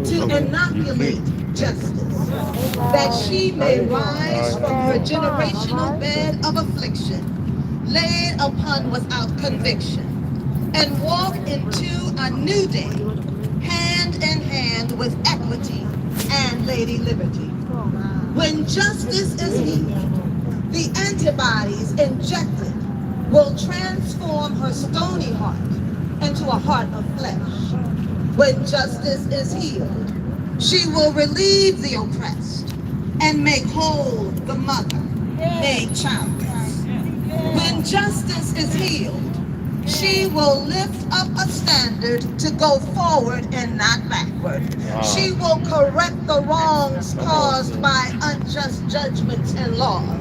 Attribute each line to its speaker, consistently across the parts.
Speaker 1: to inoculate justice, that she may rise from her generational bed of affliction, laid upon without conviction, and walk into a new day, hand in hand with equity and Lady Liberty. When justice is healed, the antibodies injected will transform her stony heart into a heart of flesh. When justice is healed, she will relieve the oppressed and make whole the mother made childless. When justice is healed, she will lift up a standard to go forward and not backward. She will correct the wrongs caused by unjust judgments and laws,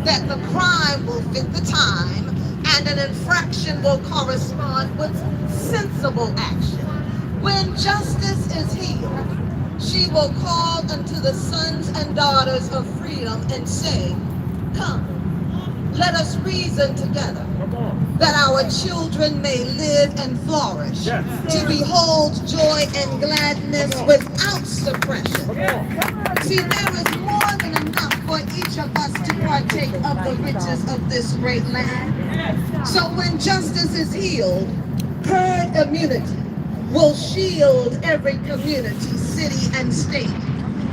Speaker 1: that the crime will fit the time and an infraction will correspond with sensible action. When justice is healed, she will call unto the sons and daughters of freedom and say, come, let us reason together, that our children may live and flourish, to behold joy and gladness without suppression. See, there is more than enough for each of us to partake of the riches of this great land. So when justice is healed, herd immunity will shield every community, city, and state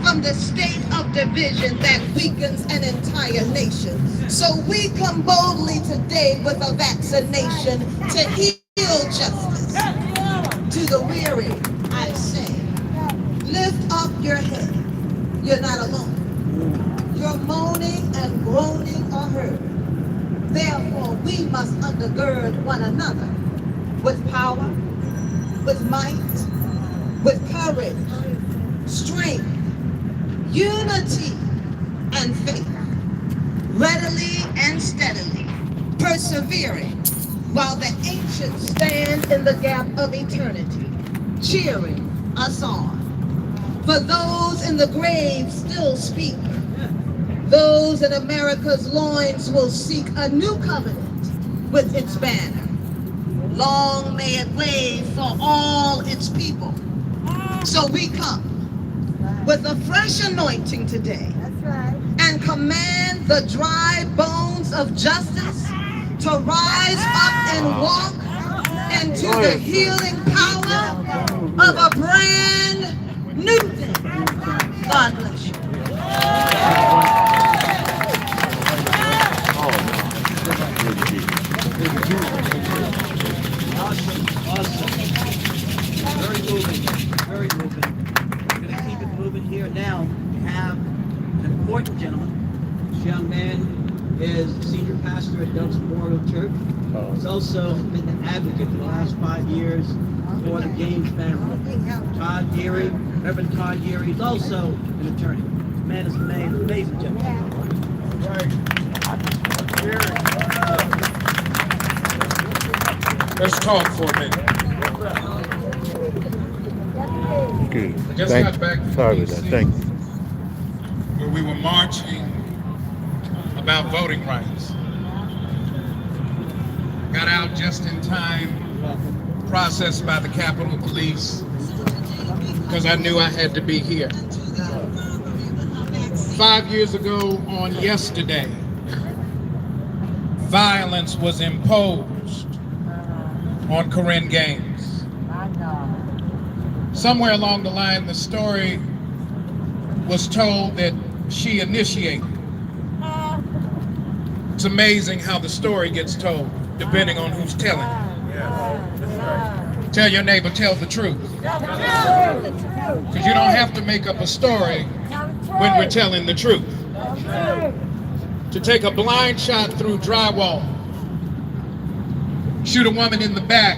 Speaker 1: from the state of division that weakens an entire nation. So we come boldly today with a vaccination to heal justice. To the weary, I say, lift up your head. You're not alone. Your moaning and groaning are heard. Therefore, we must undergird one another with power, with might, with courage, strength, unity, and faith, readily and steadily, persevering, while the ancients stand in the gap of eternity, cheering us on. For those in the grave still speak. Those in America's loins will seek a new covenant with its banner. Long may it wave for all its people. So we come with a fresh anointing today. That's right. And command the dry bones of justice to rise up and walk into the healing power of a brand new day. God bless you.
Speaker 2: Awesome. Very moving. Very moving. We're going to keep it moving here. Now, we have an important gentleman. This young man is the senior pastor at Doug's Memorial Church. He's also been an advocate for the last 5 years for the Gaines family. Todd Geary, Reverend Todd Geary, is also an attorney. The man is amazing gentleman.
Speaker 3: Let's talk for a minute.
Speaker 4: Good.
Speaker 3: I just got back from
Speaker 4: Sorry about that. Thank you.
Speaker 3: where we were marching about voting rights. Got out just in time, processed by the Capitol Police, because I knew I had to be here. 5 years ago on yesterday, violence was imposed on Korryn Gaines. Somewhere along the line, the story was told that she initiated. It's amazing how the story gets told, depending on who's telling it. Tell your neighbor, tell the truth. Because you don't have to make up a story when we're telling the truth. To take a blind shot through drywall, shoot a woman in the back,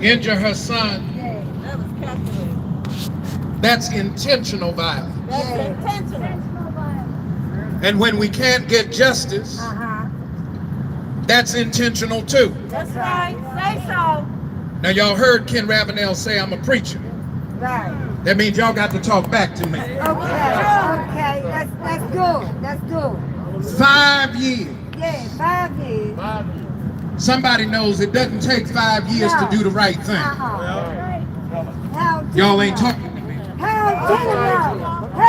Speaker 3: injure her son, that's intentional violence. And when we can't get justice, that's intentional too.
Speaker 5: That's right. Say so.
Speaker 3: Now y'all heard Ken Ravenel say I'm a preacher.
Speaker 5: Right.
Speaker 3: That means y'all got to talk back to me.
Speaker 5: Okay. Okay. That's good. That's good.
Speaker 3: 5 years.
Speaker 5: Yeah, 5 years.
Speaker 3: Somebody knows it doesn't take 5 years to do the right thing.
Speaker 5: Now,
Speaker 3: Y'all ain't talking to me.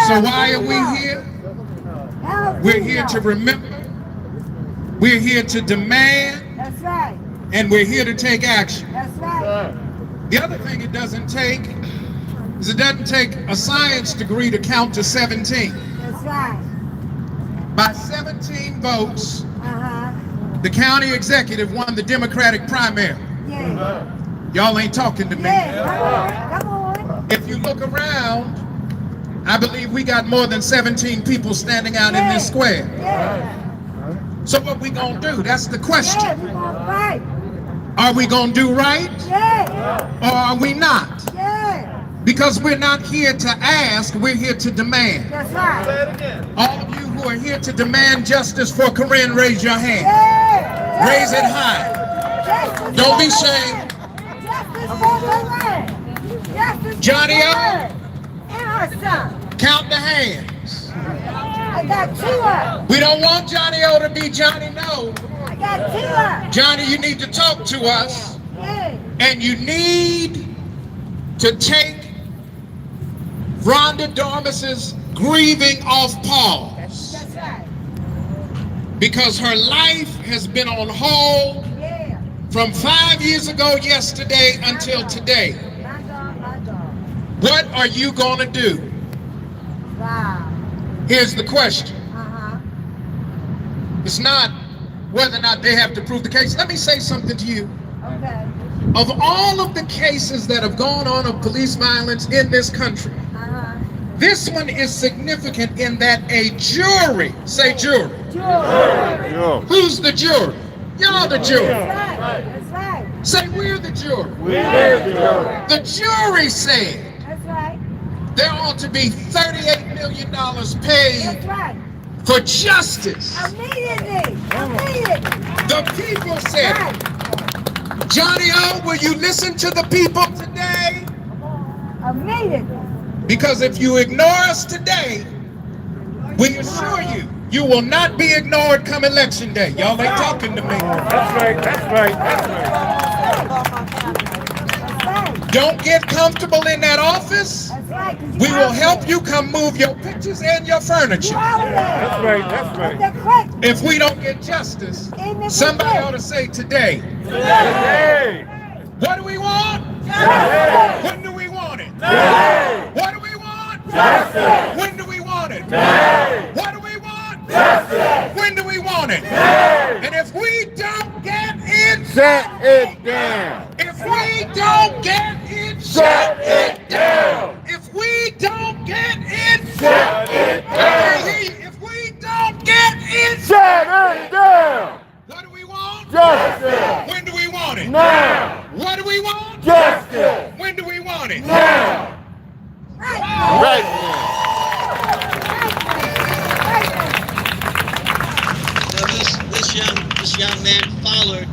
Speaker 3: So why are we here? We're here to remember. We're here to demand.
Speaker 5: That's right.
Speaker 3: And we're here to take action.
Speaker 5: That's right.
Speaker 3: The other thing it doesn't take is it doesn't take a science degree to count to 17.
Speaker 5: That's right.
Speaker 3: By 17 votes,
Speaker 5: Uh-huh.
Speaker 3: the county executive won the Democratic primary.
Speaker 5: Yeah.
Speaker 3: Y'all ain't talking to me.
Speaker 5: Yeah, come on.
Speaker 3: If you look around, I believe we got more than 17 people standing out in this square.
Speaker 5: Yeah.
Speaker 3: So what we gonna do? That's the question.
Speaker 5: Yeah, we gonna fight.
Speaker 3: Are we gonna do right
Speaker 5: Yeah.
Speaker 3: or are we not?
Speaker 5: Yeah.
Speaker 3: Because we're not here to ask, we're here to demand.
Speaker 5: That's right.
Speaker 3: All of you who are here to demand justice for Korryn, raise your hand.
Speaker 5: Yeah.
Speaker 3: Raise it high.
Speaker 5: Justice
Speaker 3: Don't be
Speaker 5: for the
Speaker 3: ashamed.
Speaker 5: land. Justice for the land. Justice
Speaker 3: Johnny
Speaker 5: for the
Speaker 3: O.
Speaker 5: land. And her son.
Speaker 3: Count the hands.
Speaker 5: I got 2 up.
Speaker 3: We don't want Johnny O to be Johnny No.
Speaker 5: I got 2 up.
Speaker 3: Johnny, you need to talk to us.
Speaker 5: Yeah.
Speaker 3: And you need to take Rhonda Dormis's grieving off pause.
Speaker 5: That's right.
Speaker 3: Because her life has been on hold
Speaker 5: Yeah.
Speaker 3: from 5 years ago yesterday until today.
Speaker 5: My dog, my dog.
Speaker 3: What are you gonna do?
Speaker 5: Wow.
Speaker 3: Here's the question.
Speaker 5: Uh-huh.
Speaker 3: It's not whether or not they have to prove the case. Let me say something to you.
Speaker 5: Okay.
Speaker 3: Of all of the cases that have gone on of police violence in this country,
Speaker 5: Uh-huh.
Speaker 3: this one is significant in that a jury, say jury.
Speaker 5: Jury.
Speaker 4: Yo.
Speaker 3: Who's the jury? Y'all the jury.
Speaker 5: That's right. That's right.
Speaker 3: Say we're the jury. The jury said
Speaker 5: That's right.
Speaker 3: there ought to be $38 million
Speaker 5: That's
Speaker 3: paid
Speaker 5: right.
Speaker 3: for justice.
Speaker 5: Immediately. Immediately.
Speaker 3: The people said,
Speaker 5: Right.
Speaker 3: Johnny O, will you listen to the people today?
Speaker 5: Immediately.
Speaker 3: Because if you ignore us today, we assure you, you will not be ignored come election day. Y'all ain't talking to me.
Speaker 4: That's right. That's right. That's right.
Speaker 5: That's right.
Speaker 3: Don't get comfortable in that office.
Speaker 5: That's right. 'Cause
Speaker 3: We
Speaker 5: you
Speaker 3: will
Speaker 5: out
Speaker 3: help
Speaker 5: there.
Speaker 3: you come move your pictures and your
Speaker 5: You
Speaker 3: furniture.
Speaker 5: out there.
Speaker 4: That's right. That's
Speaker 5: With
Speaker 4: right.
Speaker 5: the quick
Speaker 3: If we don't get justice,
Speaker 5: in the
Speaker 3: somebody
Speaker 5: quick.
Speaker 3: ought to say today,
Speaker 4: Hey.
Speaker 3: what do we want?
Speaker 5: Justice.
Speaker 3: When do we want it?
Speaker 4: Hey.
Speaker 3: What do we want?
Speaker 4: Justice.
Speaker 3: When do we want it?
Speaker 4: Hey.
Speaker 3: What do we want?
Speaker 4: Justice.
Speaker 3: When do we want it?
Speaker 4: Hey.
Speaker 3: And if we don't get it,
Speaker 4: Shut it down.
Speaker 3: if we don't get it,
Speaker 4: Shut it down.
Speaker 3: If we don't get it,
Speaker 4: Shut it down.
Speaker 3: if we don't get it,
Speaker 4: Shut it down.
Speaker 3: what do we want?
Speaker 4: Justice.
Speaker 3: When do we want it?
Speaker 4: Now.
Speaker 3: What do we want?
Speaker 4: Justice.
Speaker 3: When do we want it?
Speaker 4: Now. Right.
Speaker 2: Now this young man followed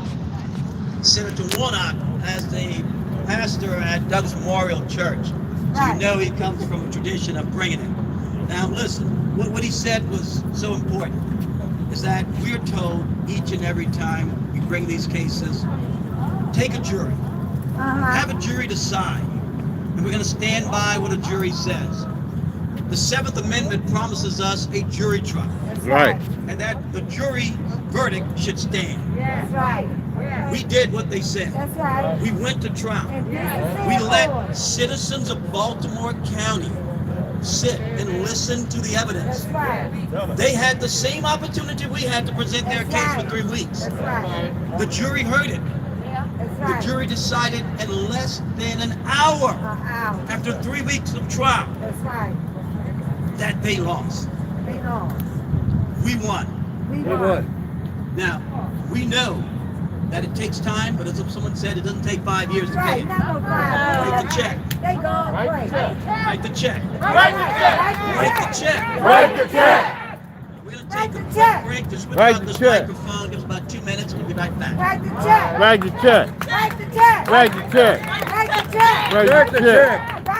Speaker 2: Senator Warnock as the pastor at Douglas Memorial Church. So
Speaker 5: Right.
Speaker 2: you know he comes from a tradition of bringing it. Now listen, what he said was so important, is that we're told each and every time we bring these cases, take a jury,
Speaker 5: Uh-huh.
Speaker 2: have a jury decide, and we're going to stand by what a jury says. The 7th Amendment promises us a jury trial,
Speaker 5: That's
Speaker 4: Right.
Speaker 2: and that the jury verdict should stand.
Speaker 5: That's right.
Speaker 2: We did what they said.
Speaker 5: That's right.
Speaker 2: We went to trial.
Speaker 5: And this is
Speaker 2: We
Speaker 5: it,
Speaker 2: let
Speaker 5: Lord.
Speaker 2: citizens of Baltimore County sit and listen to the evidence.
Speaker 5: That's right.
Speaker 2: They had the same opportunity we had to present their
Speaker 5: That's
Speaker 2: case
Speaker 5: right.
Speaker 2: for 3 weeks.
Speaker 5: That's right.
Speaker 2: The jury heard it.
Speaker 5: That's
Speaker 2: The
Speaker 5: right.
Speaker 2: jury decided in less than an hour
Speaker 5: Ow.
Speaker 2: after 3 weeks of trial
Speaker 5: That's right.
Speaker 2: that they lost.
Speaker 5: We know.
Speaker 2: We won.
Speaker 5: We won.
Speaker 2: Now, we know that it takes time, but as someone said, it doesn't take 5 years to pay
Speaker 5: Right.
Speaker 2: it.
Speaker 5: Not no
Speaker 2: Write
Speaker 5: problem.
Speaker 2: the check.
Speaker 5: They go away.
Speaker 2: Write the check.
Speaker 5: Write
Speaker 2: Write the check.
Speaker 4: Write the check.
Speaker 2: We're going to
Speaker 5: Write
Speaker 2: take a
Speaker 5: the check.
Speaker 2: quick break. Just switch
Speaker 4: Write
Speaker 2: out
Speaker 4: the
Speaker 2: this
Speaker 4: check.
Speaker 2: microphone. Give us about 2 minutes. We'll be right back.
Speaker 5: Write the check.
Speaker 4: Write the check.
Speaker 5: Write the check.
Speaker 4: Write the check.
Speaker 5: Write the check.
Speaker 4: Write the check.
Speaker 5: Write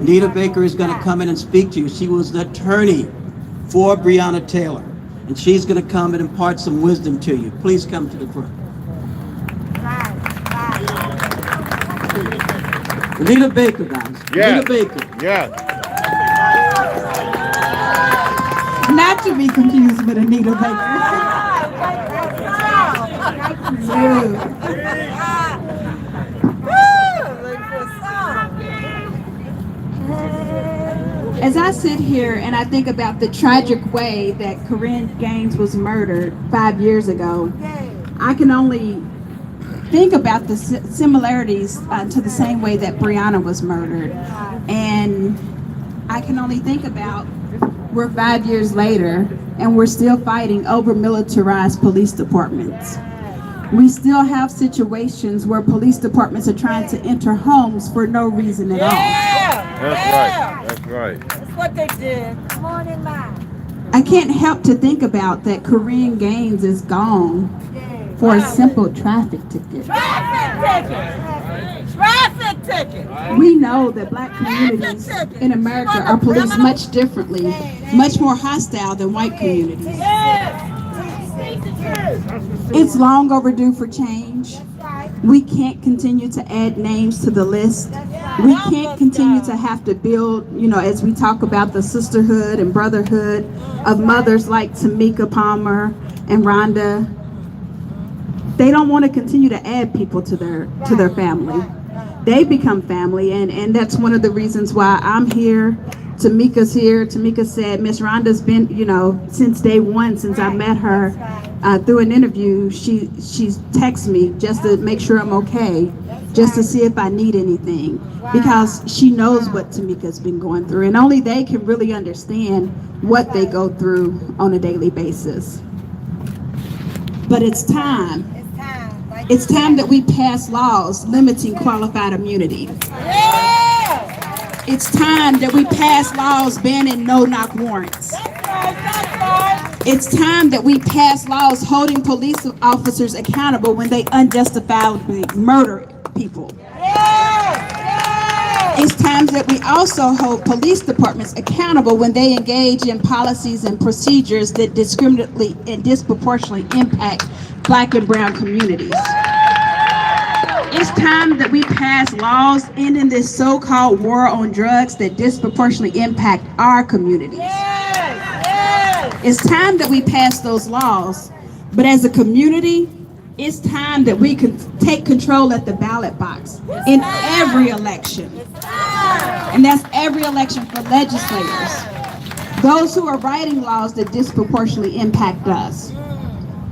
Speaker 2: Anita Baker is going to come in and speak to you. She was the attorney for Breonna Taylor, and she's going to come and impart some wisdom to you. Please come to the front. Anita Baker, guys.
Speaker 6: Yes.
Speaker 2: Anita Baker.
Speaker 6: Yes.
Speaker 5: Not to be confused with Anita Baker. As I sit here and I think about the tragic way that Korryn Gaines was murdered 5 years ago, I can only think about the similarities to the same way that Breonna was murdered. And I can only think about we're 5 years later and we're still fighting over militarized police departments. We still have situations where police departments are trying to enter homes for no reason at all.
Speaker 6: That's right. That's right.
Speaker 7: That's what they did.
Speaker 4: Come on in, man.
Speaker 5: I can't help to think about that Korryn Gaines is gone for a simple traffic ticket.
Speaker 7: Traffic ticket. Traffic ticket.
Speaker 5: We know that black communities in America are policed much differently, much more hostile than white communities. It's long overdue for change. We can't continue to add names to the list. We can't continue to have to build, as we talk about the sisterhood and brotherhood of mothers like Tamika Palmer and Rhonda. They don't want to continue to add people to their family. They become family, and that's one of the reasons why I'm here. Tamika's here. Tamika said Miss Rhonda's been, since day one, since I met her through an interview. She's texted me just to make sure I'm okay, just to see if I need anything, because she knows what Tamika's been going through, and only they can really understand what they go through on a daily basis. But it's time. It's time that we pass laws limiting qualified immunity. It's time that we pass laws banning no-knock warrants. It's time that we pass laws holding police officers accountable when they unjustifiably murder people. It's time that we also hold police departments accountable when they engage in policies and procedures that discriminately and disproportionately impact black and brown communities. It's time that we pass laws ending this so-called war on drugs that disproportionately impact our communities. It's time that we pass those laws, but as a community, it's time that we can take control at the ballot box in every election. And that's every election for legislators, those who are writing laws that disproportionately impact us.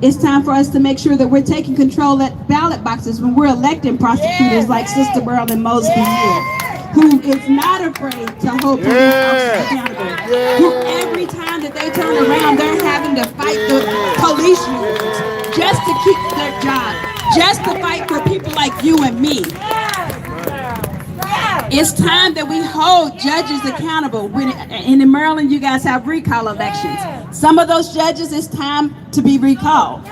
Speaker 5: It's time for us to make sure that we're taking control at ballot boxes when we're electing prosecutors like Sister Marilyn Mosby here, who is not afraid to hold police officers accountable. Who every time that they turn around, they're having to fight the police unions just to keep their job, just to fight for people like you and me. It's time that we hold judges accountable. And in Maryland, you guys have recall elections. Some of those judges, it's time to be recalled.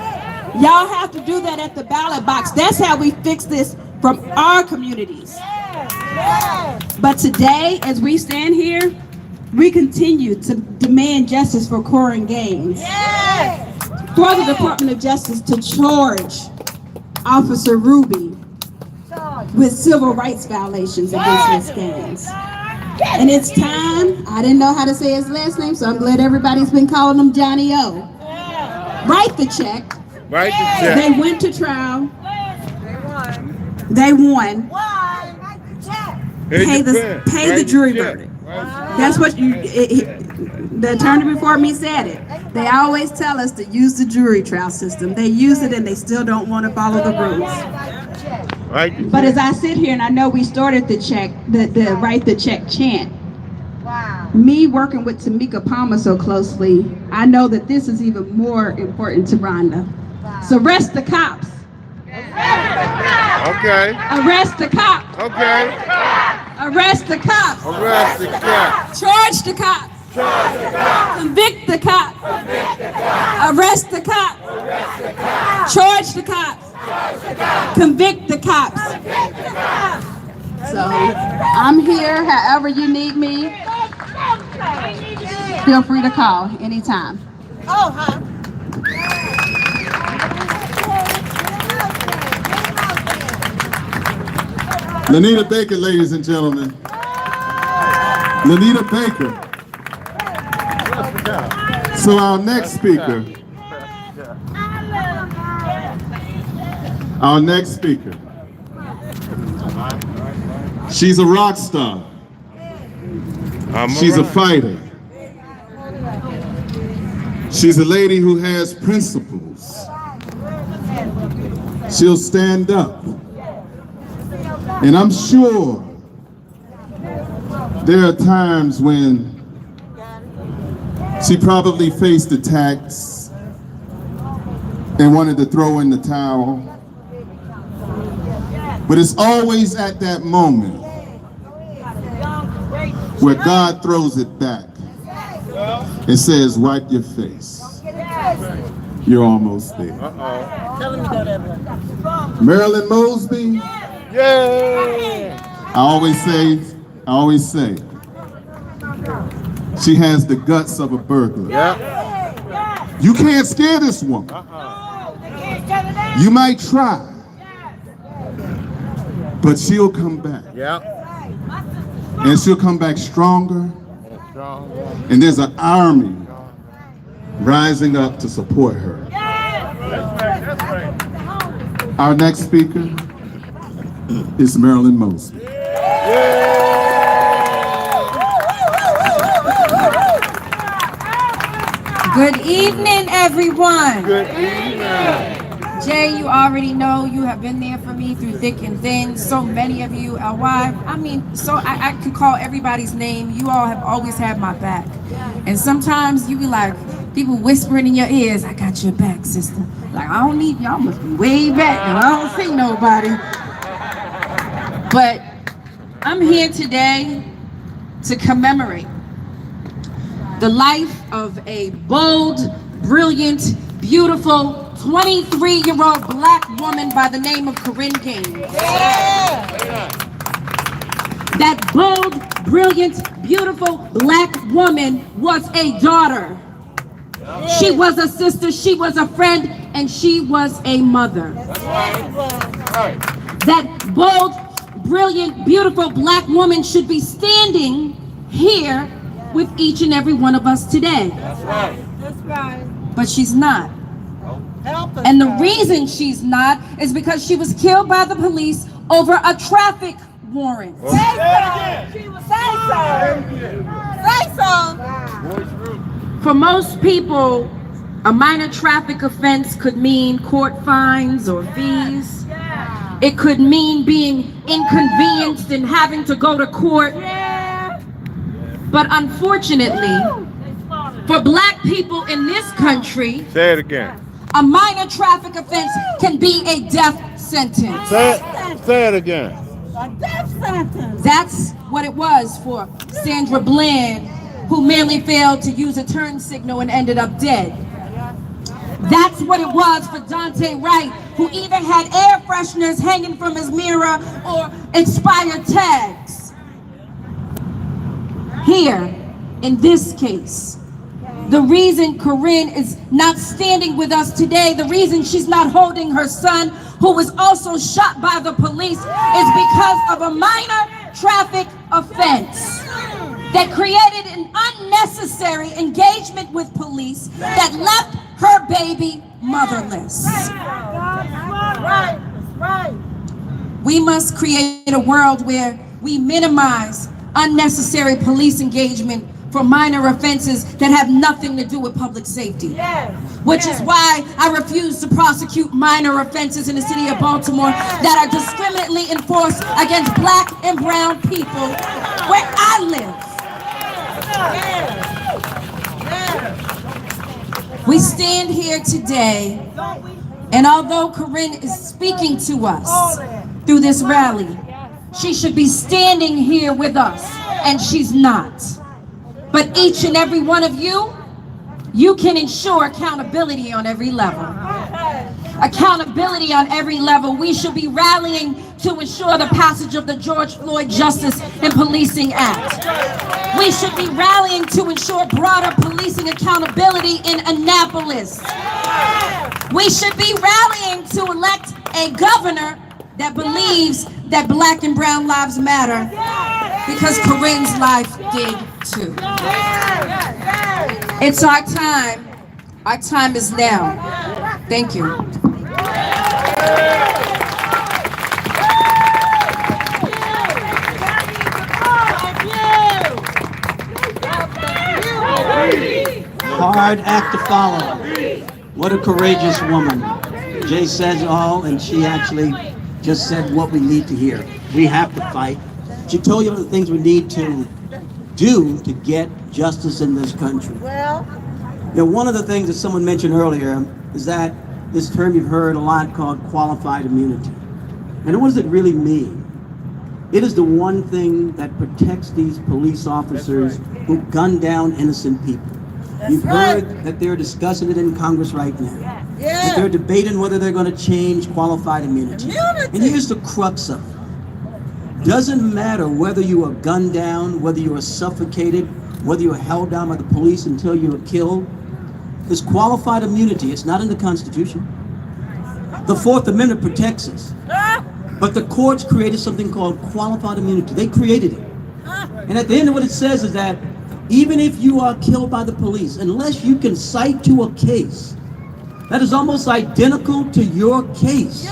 Speaker 5: Y'all have to do that at the ballot box. That's how we fix this from our communities. But today, as we stand here, we continue to demand justice for Korryn Gaines. For the Department of Justice to charge Officer Ruby with civil rights violations against Ms. Gaines. And it's time, I didn't know how to say his last name, so I'm glad everybody's been calling him Johnny O. Write the check.
Speaker 6: Write the check.
Speaker 5: They went to trial. They won. Pay the jury verdict. That's what the attorney before me said it. They always tell us to use the jury trial system. They use it and they still don't want to follow the rules.
Speaker 6: Right.
Speaker 5: But as I sit here and I know we started the write the check chant. Me working with Tamika Palmer so closely, I know that this is even more important to Rhonda. So arrest the cops.
Speaker 6: Okay.
Speaker 5: Arrest the cops.
Speaker 6: Okay.
Speaker 5: Arrest the cops.
Speaker 6: Arrest the cops.
Speaker 5: Charge the cops. Convict the cops. Arrest the cops. Charge the cops. Convict the cops. So I'm here however you need me. Feel free to call anytime.
Speaker 7: Oh, huh?
Speaker 6: Lanita Baker, ladies and gentlemen. Lanita Baker. So our next speaker. Our next speaker. She's a rock star. She's a fighter. She's a lady who has principles. She'll stand up. And I'm sure there are times when she probably faced attacks and wanted to throw in the towel. But it's always at that moment where God throws it back and says, wipe your face. You're almost there.
Speaker 7: Tell him to go that way.
Speaker 6: Marilyn Mosby. I always say, she has the guts of a burglar. You can't scare this woman. You might try, but she'll come back. And she'll come back stronger. And there's an army rising up to support her. Our next speaker is Marilyn Mosby.
Speaker 8: Good evening, everyone.
Speaker 9: Good evening.
Speaker 8: Jay, you already know you have been there for me through thick and thin. So many of you, LY. I mean, I can call everybody's name. You all have always had my back. And sometimes you be like, people whispering in your ears, I got your back, sister. Like, I don't need y'all, must be way back and I don't see nobody. But I'm here today to commemorate the life of a bold, brilliant, beautiful, 23-year-old black woman by the name of Korryn Gaines. That bold, brilliant, beautiful black woman was a daughter. She was a sister, she was a friend, and she was a mother. That bold, brilliant, beautiful black woman should be standing here with each and every one of us today.
Speaker 7: That's right.
Speaker 8: But she's not.
Speaker 7: Help us.
Speaker 8: And the reason she's not is because she was killed by the police over a traffic warrant.
Speaker 7: Say so.
Speaker 8: For most people, a minor traffic offense could mean court fines or fees. It could mean being inconvenienced and having to go to court. But unfortunately, for black people in this country,
Speaker 9: Say it again.
Speaker 8: a minor traffic offense can be a death sentence.
Speaker 9: Say it again.
Speaker 7: A death sentence.
Speaker 8: That's what it was for Sandra Bland, who merely failed to use a turn signal and ended up dead. That's what it was for Dante Wright, who either had air fresheners hanging from his mirror or expired tags. Here, in this case, the reason Korryn is not standing with us today, the reason she's not holding her son, who was also shot by the police, is because of a minor traffic offense that created an unnecessary engagement with police that left her baby motherless.
Speaker 7: Right.
Speaker 8: We must create a world where we minimize unnecessary police engagement for minor offenses that have nothing to do with public safety. Which is why I refuse to prosecute minor offenses in the city of Baltimore that are discriminately enforced against black and brown people where I live. We stand here today, and although Korryn is speaking to us through this rally, she should be standing here with us, and she's not. But each and every one of you, you can ensure accountability on every level. Accountability on every level. We should be rallying to ensure the passage of the George Floyd Justice and Policing Act. We should be rallying to ensure broader policing accountability in Annapolis. We should be rallying to elect a governor that believes that Black and brown lives matter, because Korryn's life did too. It's our time. Our time is now. Thank you.
Speaker 2: Hard act to follow. What a courageous woman. Jay says all, and she actually just said what we need to hear. We have to fight. She told you the things we need to do to get justice in this country.
Speaker 7: Well,
Speaker 2: You know, one of the things that someone mentioned earlier is that this term you've heard a lot called qualified immunity. And what does it really mean? It is the one thing that protects these police officers who gun down innocent people. You've heard that they're discussing it in Congress right now. That they're debating whether they're going to change qualified immunity. And here's the crux of it. Doesn't matter whether you are gunned down, whether you are suffocated, whether you are held down by the police until you are killed. There's qualified immunity. It's not in the Constitution. The Fourth Amendment protects us. But the courts created something called qualified immunity. They created it. And at the end of what it says is that even if you are killed by the police, unless you can cite to a case that is almost identical to your case,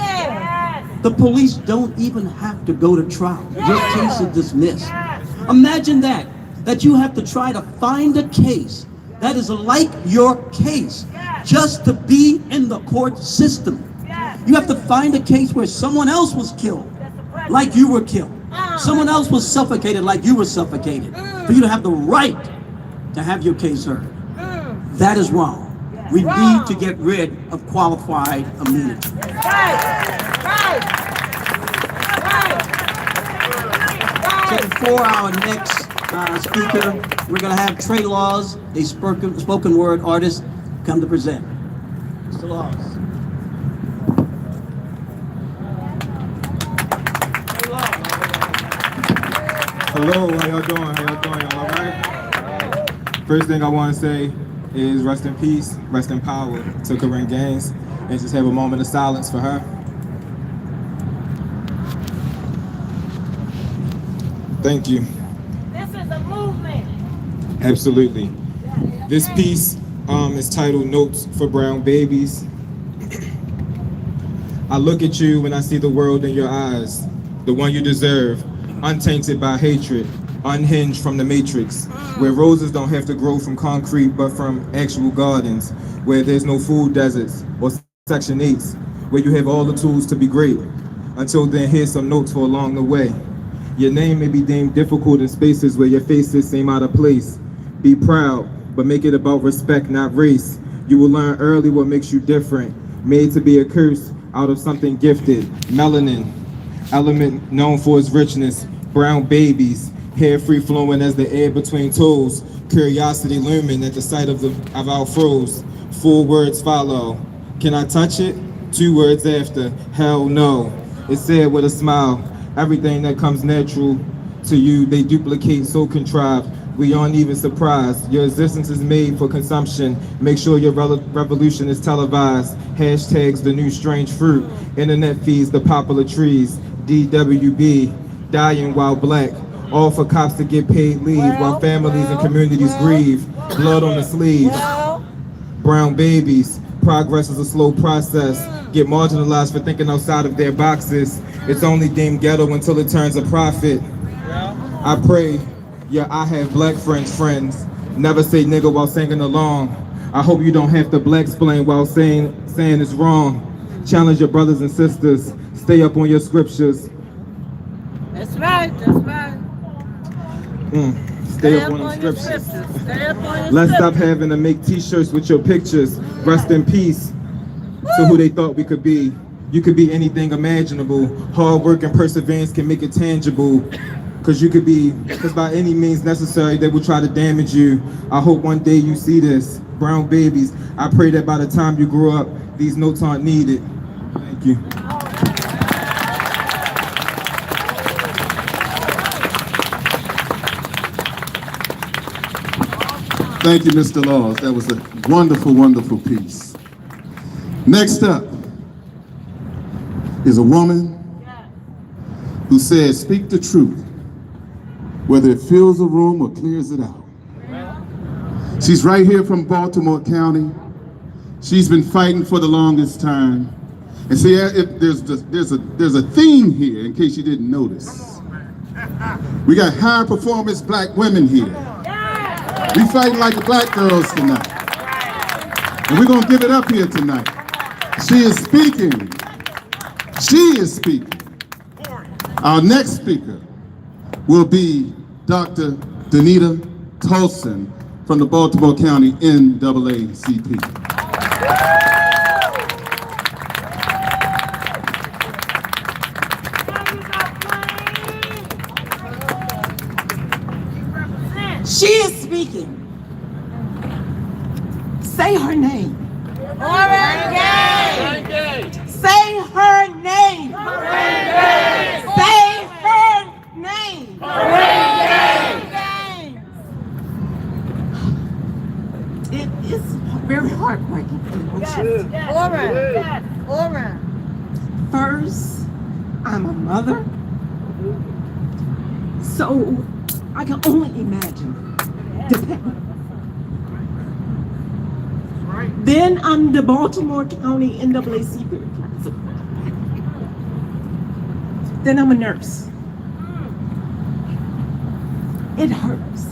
Speaker 2: the police don't even have to go to trial. Your case is dismissed. Imagine that you have to try to find a case that is like your case just to be in the court system. You have to find a case where someone else was killed like you were killed. Someone else was suffocated like you were suffocated. For you to have the right to have your case heard. That is wrong. We need to get rid of qualified immunity. So for our next speaker, we're going to have Trey Laws, a spoken word artist, come to present. Mr. Laws.
Speaker 10: Hello, how y'all doing? How y'all doing? Y'all all right? First thing I want to say is rest in peace, rest in power to Korryn Gaines, and just have a moment of silence for her. Thank you.
Speaker 7: this is a movement.
Speaker 10: Absolutely. This piece is titled Notes for Brown Babies. I look at you when I see the world in your eyes, the one you deserve, untainted by hatred, unhinged from the matrix, where roses don't have to grow from concrete but from actual gardens, where there's no food deserts or Section 8s, where you have all the tools to be great. Until then, here's some notes for along the way. Your name may be deemed difficult in spaces where your faces seem out of place. Be proud, but make it about respect, not race. You will learn early what makes you different, made to be a curse out of something gifted. Melanin, element known for its richness. Brown babies, hair free flowing as the air between toes. Curiosity looming at the sight of our froze. 4 words follow. Can I touch it? 2 words after. Hell no. It's said with a smile. Everything that comes natural to you, they duplicate so contrived. We aren't even surprised. Your existence is made for consumption. Make sure your revolution is televised. Hashtags the new strange fruit. Internet feeds the popular trees. DWB, dying while black. All for cops to get paid leave while families and communities grieve. Blood on the sleeve. Brown babies. Progress is a slow process. Get marginalized for thinking outside of their boxes. It's only deemed ghetto until it turns a profit. I pray, yeah, I have black friends. Never say nigga while singing along. I hope you don't have to black explain while saying it's wrong. Challenge your brothers and sisters. Stay up on your scriptures.
Speaker 7: That's right, that's right.
Speaker 10: Stay up on them scriptures.
Speaker 7: Stay up on your
Speaker 10: Let's stop having to make t-shirts with your pictures. Rest in peace to who they thought we could be. You could be anything imaginable. Hard work and perseverance can make it tangible. Because by any means necessary, they will try to damage you. I hope one day you see this. Brown babies, I pray that by the time you grow up, these notes aren't needed. Thank you.
Speaker 6: Thank you, Mr. Laws. That was a wonderful, wonderful piece. Next up is a woman who says, speak the truth, whether it fills a room or clears it out. She's right here from Baltimore County. She's been fighting for the longest time. And see, there's a theme here, in case you didn't notice. We got high performance black women here. We fighting like the black girls tonight. And we're gonna give it up here tonight. She is speaking. She is speaking. Our next speaker will be Dr. Danita Tolson from the Baltimore County NAACP.
Speaker 11: She is speaking. Say her name.
Speaker 7: Korryn Gay.
Speaker 11: Say her name.
Speaker 7: Korryn Gay.
Speaker 11: Say her name.
Speaker 7: Korryn Gay.
Speaker 11: It is very heartbreaking.
Speaker 7: Korryn.
Speaker 11: First, I'm a mother, so I can only imagine the pain. Then I'm the Baltimore County NAACP president. Then I'm a nurse. It hurts.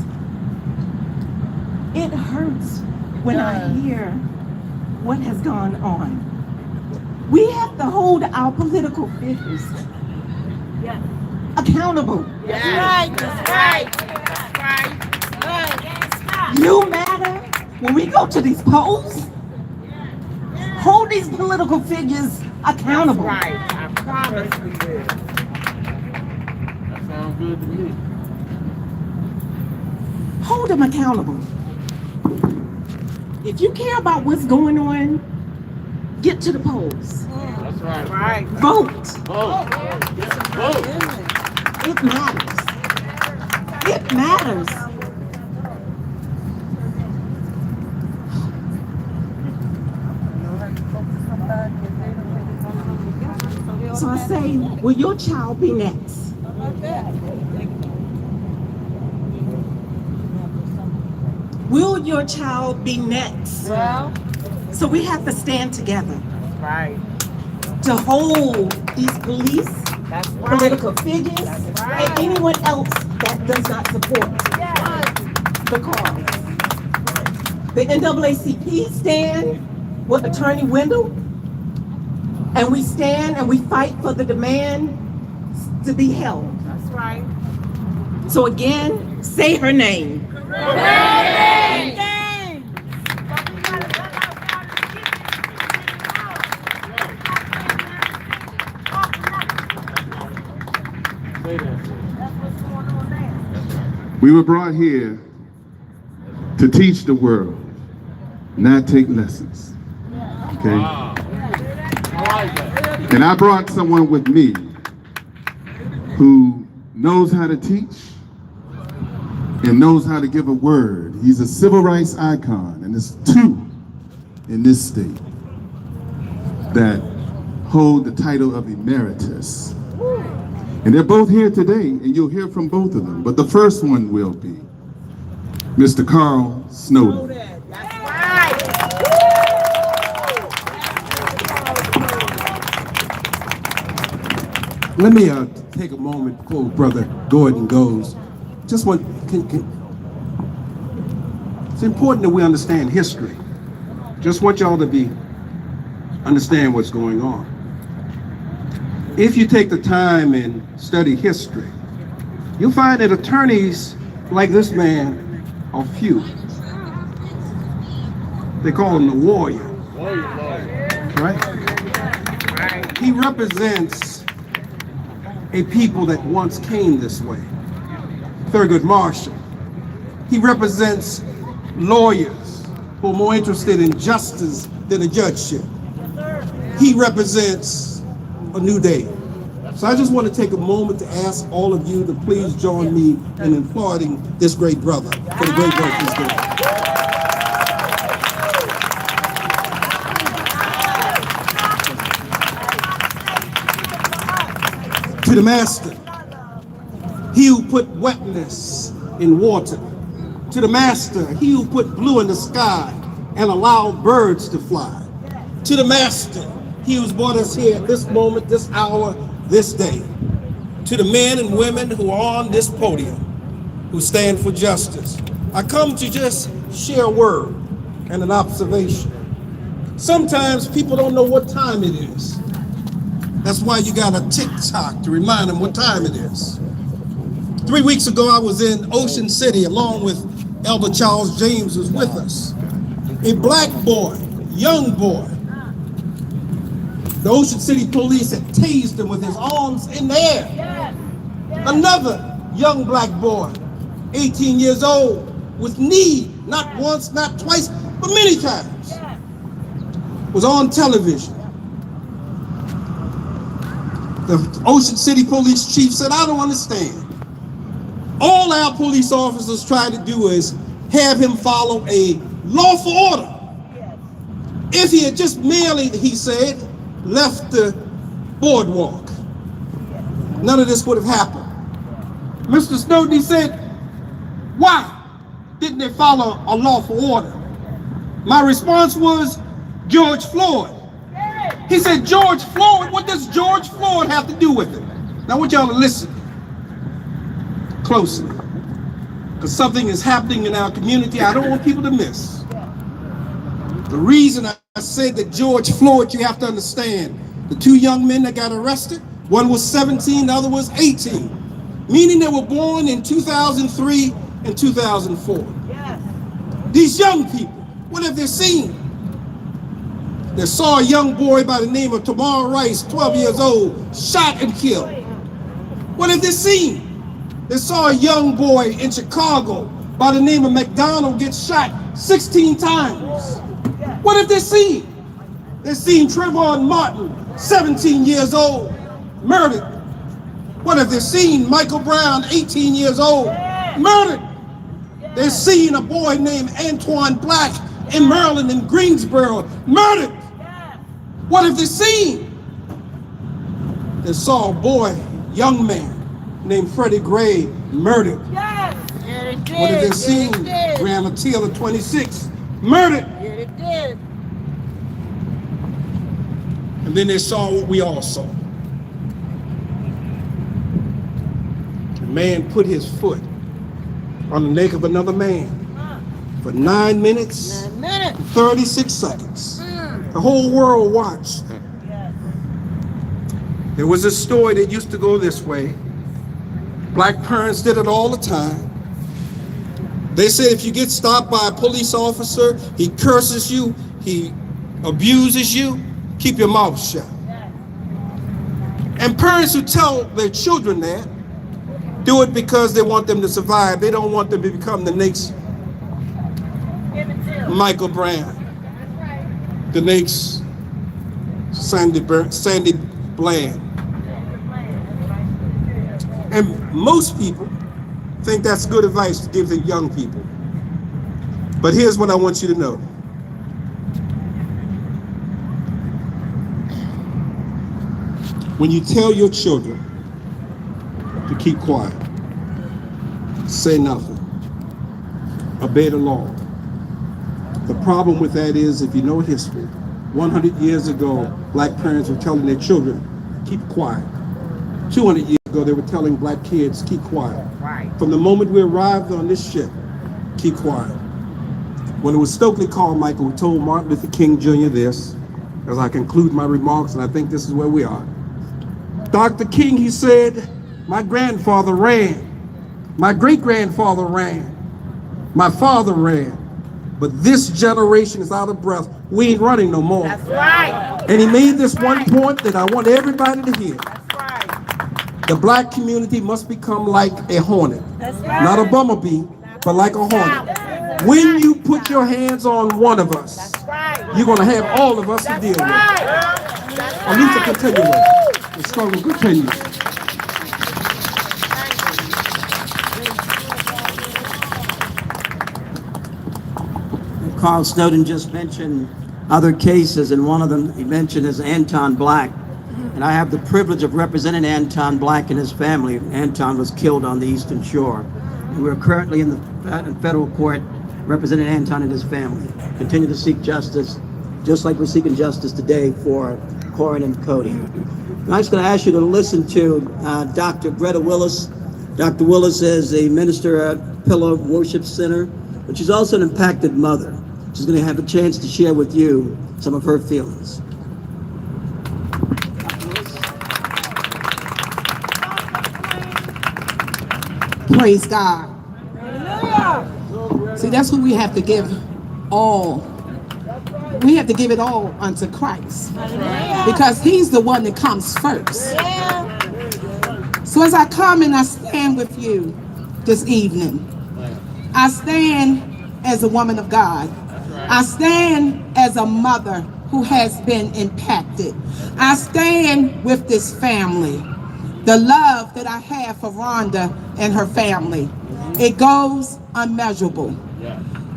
Speaker 11: It hurts when I hear what has gone on. We have to hold our political figures accountable.
Speaker 7: That's right. That's right. That's right.
Speaker 11: You matter when we go to these polls. Hold these political figures accountable.
Speaker 7: Right. I promise we will.
Speaker 9: That sounds good to me.
Speaker 11: Hold them accountable. If you care about what's going on, get to the polls.
Speaker 9: That's right.
Speaker 7: Right.
Speaker 11: Vote.
Speaker 9: Vote. Vote.
Speaker 11: It matters. It matters. So I say, will your child be next? Will your child be next?
Speaker 7: Well,
Speaker 11: So we have to stand together
Speaker 7: right.
Speaker 11: to hold these police,
Speaker 7: That's right.
Speaker 11: political figures,
Speaker 7: right.
Speaker 11: and anyone else that does not support the cause. The NAACP stand with Attorney Wendell, and we stand and we fight for the demand to be held.
Speaker 7: That's right.
Speaker 11: So again, say her name.
Speaker 6: We were brought here to teach the world, not take lessons. Okay?
Speaker 9: Wow. I like that.
Speaker 6: And I brought someone with me who knows how to teach and knows how to give a word. He's a civil rights icon, and there's two in this state that hold the title of emeritus. And they're both here today, and you'll hear from both of them. But the first one will be Mr. Carl Snowden.
Speaker 7: That's right.
Speaker 12: Let me take a moment before Brother Gordon goes. Just want, it's important that we understand history. Just want y'all to understand what's going on. If you take the time and study history, you'll find that attorneys like this man are few. They call him the warrior, right? He represents a people that once came this way. Thurgood Marshall. He represents lawyers who are more interested in justice than a judgeship. He represents a new day. So I just want to take a moment to ask all of you to please join me in applauding this great brother for the great work he's doing. the master, he who put wetness in water. To the master, he who put blue in the sky and allowed birds to fly. To the master, he who's brought us here at this moment, this hour, this day. To the men and women who are on this podium, who stand for justice, I come to just share a word and an observation. Sometimes people don't know what time it is. That's why you got a tick-tock to remind them what time it is. 3 weeks ago, I was in Ocean City along with Elder Charles James, who's with us. A black boy, young boy. The Ocean City police had tased him with his arms in the air. Another young black boy, 18 years old, was kneed, not once, not twice, but many times, was on television. The Ocean City police chief said, I don't understand. All our police officers try to do is have him follow a lawful order. If he had just merely, he said, left the boardwalk, none of this would have happened. Mr. Snowden, he said, why didn't they follow a lawful order? My response was, George Floyd. He said, George Floyd? What does George Floyd have to do with it? Now I want y'all to listen closely, because something is happening in our community I don't want people to miss. The reason I said that George Floyd, you have to understand, the two young men that got arrested, one was 17, the other was 18, meaning they were born in 2003 and 2004. These young people, what have they seen? They saw a young boy by the name of Tamar Rice, 12 years old, shot and killed. What have they seen? They saw a young boy in Chicago by the name of McDonald get shot 16 times. What have they seen? They've seen Trayvon Martin, 17 years old, murdered. What have they seen? Michael Brown, 18 years old, murdered. They've seen a boy named Antoine Black in Maryland, in Greensboro, murdered. What have they seen? They saw a boy, young man, named Freddie Gray, murdered. What have they seen? Graham Taylor, 26, murdered. And then they saw what we all saw. A man put his foot on the neck of another man for 9 minutes, 36 seconds. The whole world watched. There was a story that used to go this way. Black parents did it all the time. They said if you get stopped by a police officer, he curses you, he abuses you, keep your mouth shut. And parents who tell their children that do it because they want them to survive. They don't want them to become the next Michael Brown, the next Sandy Bland. And most people think that's good advice to give to young people. But here's what I want you to know. When you tell your children to keep quiet, say nothing, obey the law, the problem with that is, if you know history, 100 years ago, black parents were telling their children, keep quiet. 200 years ago, they were telling black kids, keep quiet. From the moment we arrived on this ship, keep quiet. When it was Stokely Carmichael who told Martin Luther King Jr. this, as I conclude my remarks, and I think this is where we are. Dr. King, he said, my grandfather ran, my great-grandfather ran, my father ran, but this generation is out of breath. We ain't running no more.
Speaker 7: That's right.
Speaker 12: And he made this one point that I want everybody to hear.
Speaker 7: That's right.
Speaker 12: The black community must become like a hornet.
Speaker 7: That's right.
Speaker 12: Not a bumblebee, but like a hornet. When you put your hands on one of us, you're going to have all of us to deal with. I need to continue. The struggle continues.
Speaker 2: Carl Snowden just mentioned other cases, and one of them he mentioned is Anton Black. and I have the privilege of representing Anton Black and his family. Anton was killed on the Eastern Shore. And we're currently in the federal court representing Anton and his family. Continue to seek justice, just like we're seeking justice today for Korryn and Cody. I'm just going to ask you to listen to Dr. Greta Willis. Dr. Willis is a minister at Pillar Worship Center, but she's also an impacted mother. She's going to have a chance to share with you some of her feelings.
Speaker 13: Praise God. See, that's who we have to give all. We have to give it all unto Christ, because he's the one that comes first. So as I come and I stand with you this evening, I stand as a woman of God. I stand as a mother who has been impacted. I stand with this family. The love that I have for Rhonda and her family, it goes unmeasurable.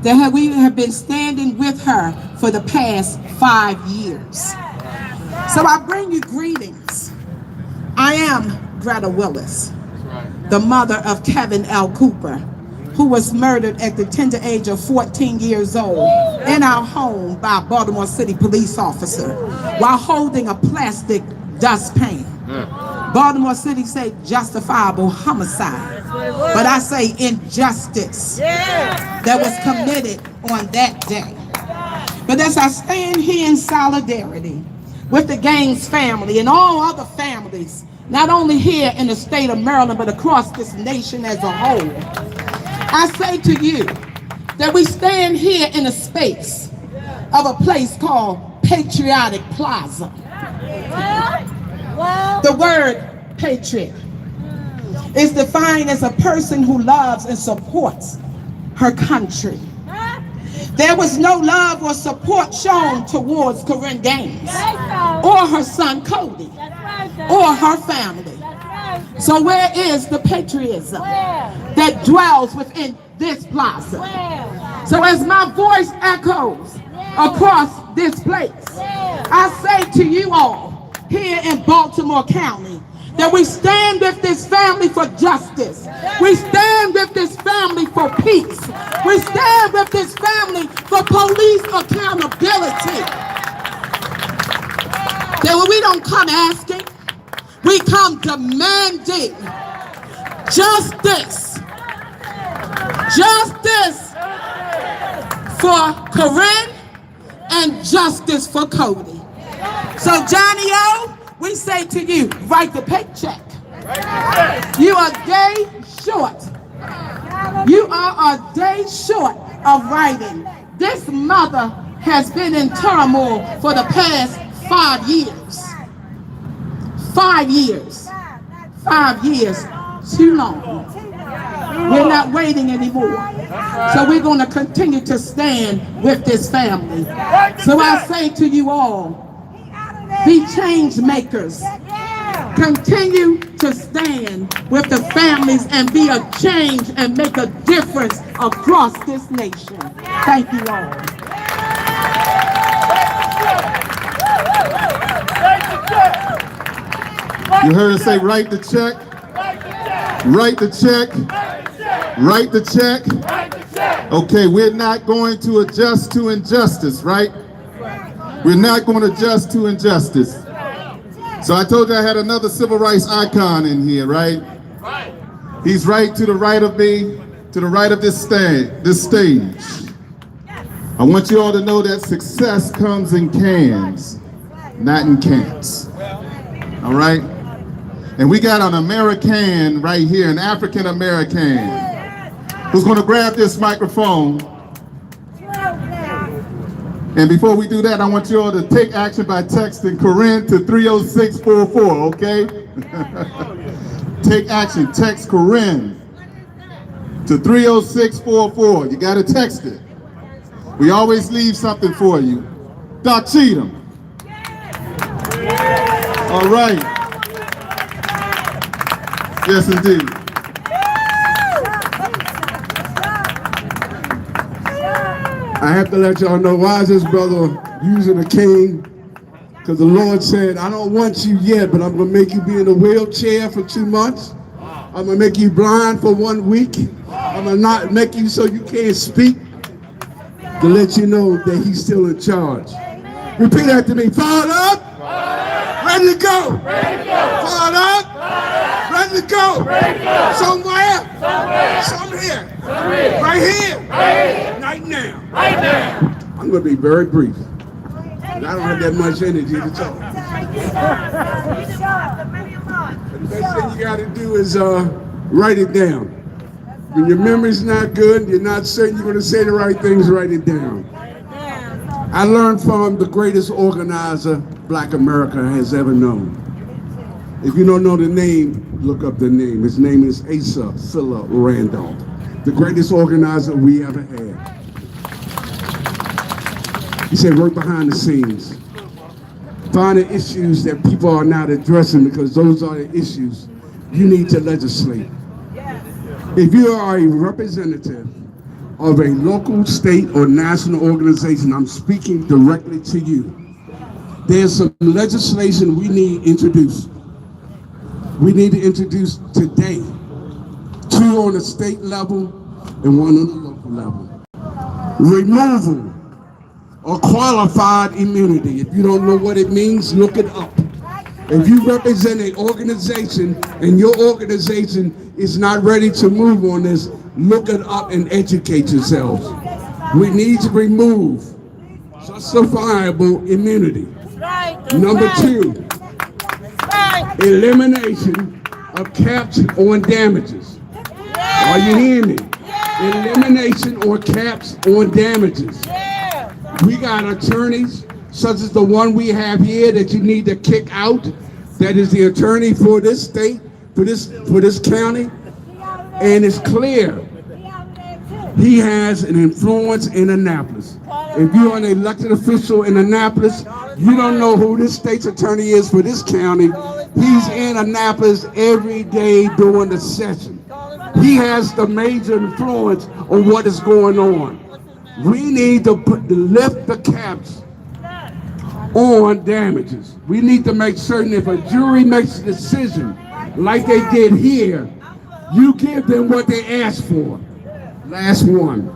Speaker 13: That we have been standing with her for the past 5 years. So I bring you greetings. I am Greta Willis, the mother of Kevin L. Cooper, who was murdered at the tender age of 14 years old in our home by a Baltimore City police officer while holding a plastic dustpan. Baltimore City say justifiable homicide, but I say injustice that was committed on that day. But as I stand here in solidarity with the Gaines family and all other families, not only here in the state of Maryland, but across this nation as a whole, I say to you that we stand here in a space of a place called Patriotic Plaza. The word patriot is defined as a person who loves and supports her country. There was no love or support shown towards Korryn Gaines or her son Cody or her family. So where is the patriotism that dwells within this plaza? So as my voice echoes across this place, I say to you all here in Baltimore County that we stand with this family for justice. We stand with this family for peace. We stand with this family for police accountability. That when we don't come asking, we come demanding justice. Justice for Korryn and justice for Cody. So Johnny O, we say to you, write the paycheck. You are a day short. You are a day short of writing. This mother has been in turmoil for the past 5 years. 5 years. 5 years. Too long. We're not waiting anymore. So we're going to continue to stand with this family. So I say to you all, be change makers. Continue to stand with the families and be a change and make a difference across this nation. Thank you all.
Speaker 6: You heard us say write the check. Write the check. Write the check. Okay, we're not going to adjust to injustice, right? We're not going to adjust to injustice. So I told you I had another civil rights icon in here, right? He's right to the right of me, to the right of this stage. I want you all to know that success comes in cans, not in can'ts. All right? And we got an American right here, an African American, who's going to grab this microphone. And before we do that, I want you all to take action by texting Korryn to 30644, okay? Take action. Text Korryn to 30644. You got to text it. We always leave something for you. Doc Cheatham. All right. Yes, indeed.
Speaker 12: I have to let y'all know, why is this brother using a cane Because the Lord said, I don't want you yet, but I'm going to make you be in a wheelchair for 2 months. I'm going to make you blind for 1 week. I'm going to not make you so you can't speak, to let you know that he's still in charge. Repeat after me. Fired up. Ready to go. Fired up. Ready to go. Somewhere. Some here. Right here. Right now. I'm going to be very brief. I don't have that much energy to talk. The best thing you got to do is write it down. When your memory's not good, you're not certain you're going to say the right things, write it down. I learned from the greatest organizer Black America has ever known. If you don't know the name, look up the name. His name is Asa Silla Randolph, the greatest organizer we ever had. He said, work behind the scenes. Find the issues that people are not addressing, because those are the issues you need to legislate. If you are a representative of a local, state, or national organization, I'm speaking directly to you. There's some legislation we need introduced. We need to introduce today, 2 on the state level and 1 on the local level. Removal of qualified immunity. If you don't know what it means, look it up. If you represent an organization and your organization is not ready to move on this, look it up and educate yourselves. We need to remove justifiable immunity. Number 2, elimination of caps on damages. Are you hearing me? Elimination or caps on damages. We got attorneys such as the one we have here that you need to kick out, that is the attorney for this state, for this county, and it's clear he has an influence in Annapolis. If you're an elected official in Annapolis, you don't know who this state's attorney is for this county. He's in Annapolis every day during the session. He has the major influence on what is going on. We need to lift the caps on damages. We need to make certain if a jury makes a decision like they did here, you give them what they asked for. Last one,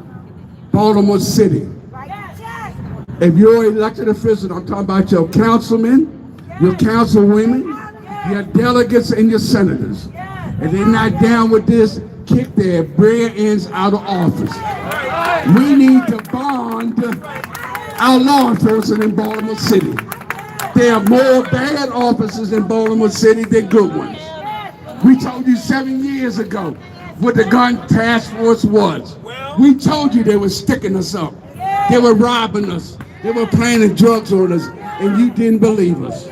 Speaker 12: Baltimore City. If you're an elected official, I'm talking about your councilmen, your councilwomen, your delegates, and your senators. If they're not down with this, kick their rear ends out of office. We need to bond our law enforcement in Baltimore City. There are more bad officers in Baltimore City than good ones. We told you 7 years ago what the gun task force was. We told you they were sticking us up. They were robbing us. They were planting drugs on us, and you didn't believe us.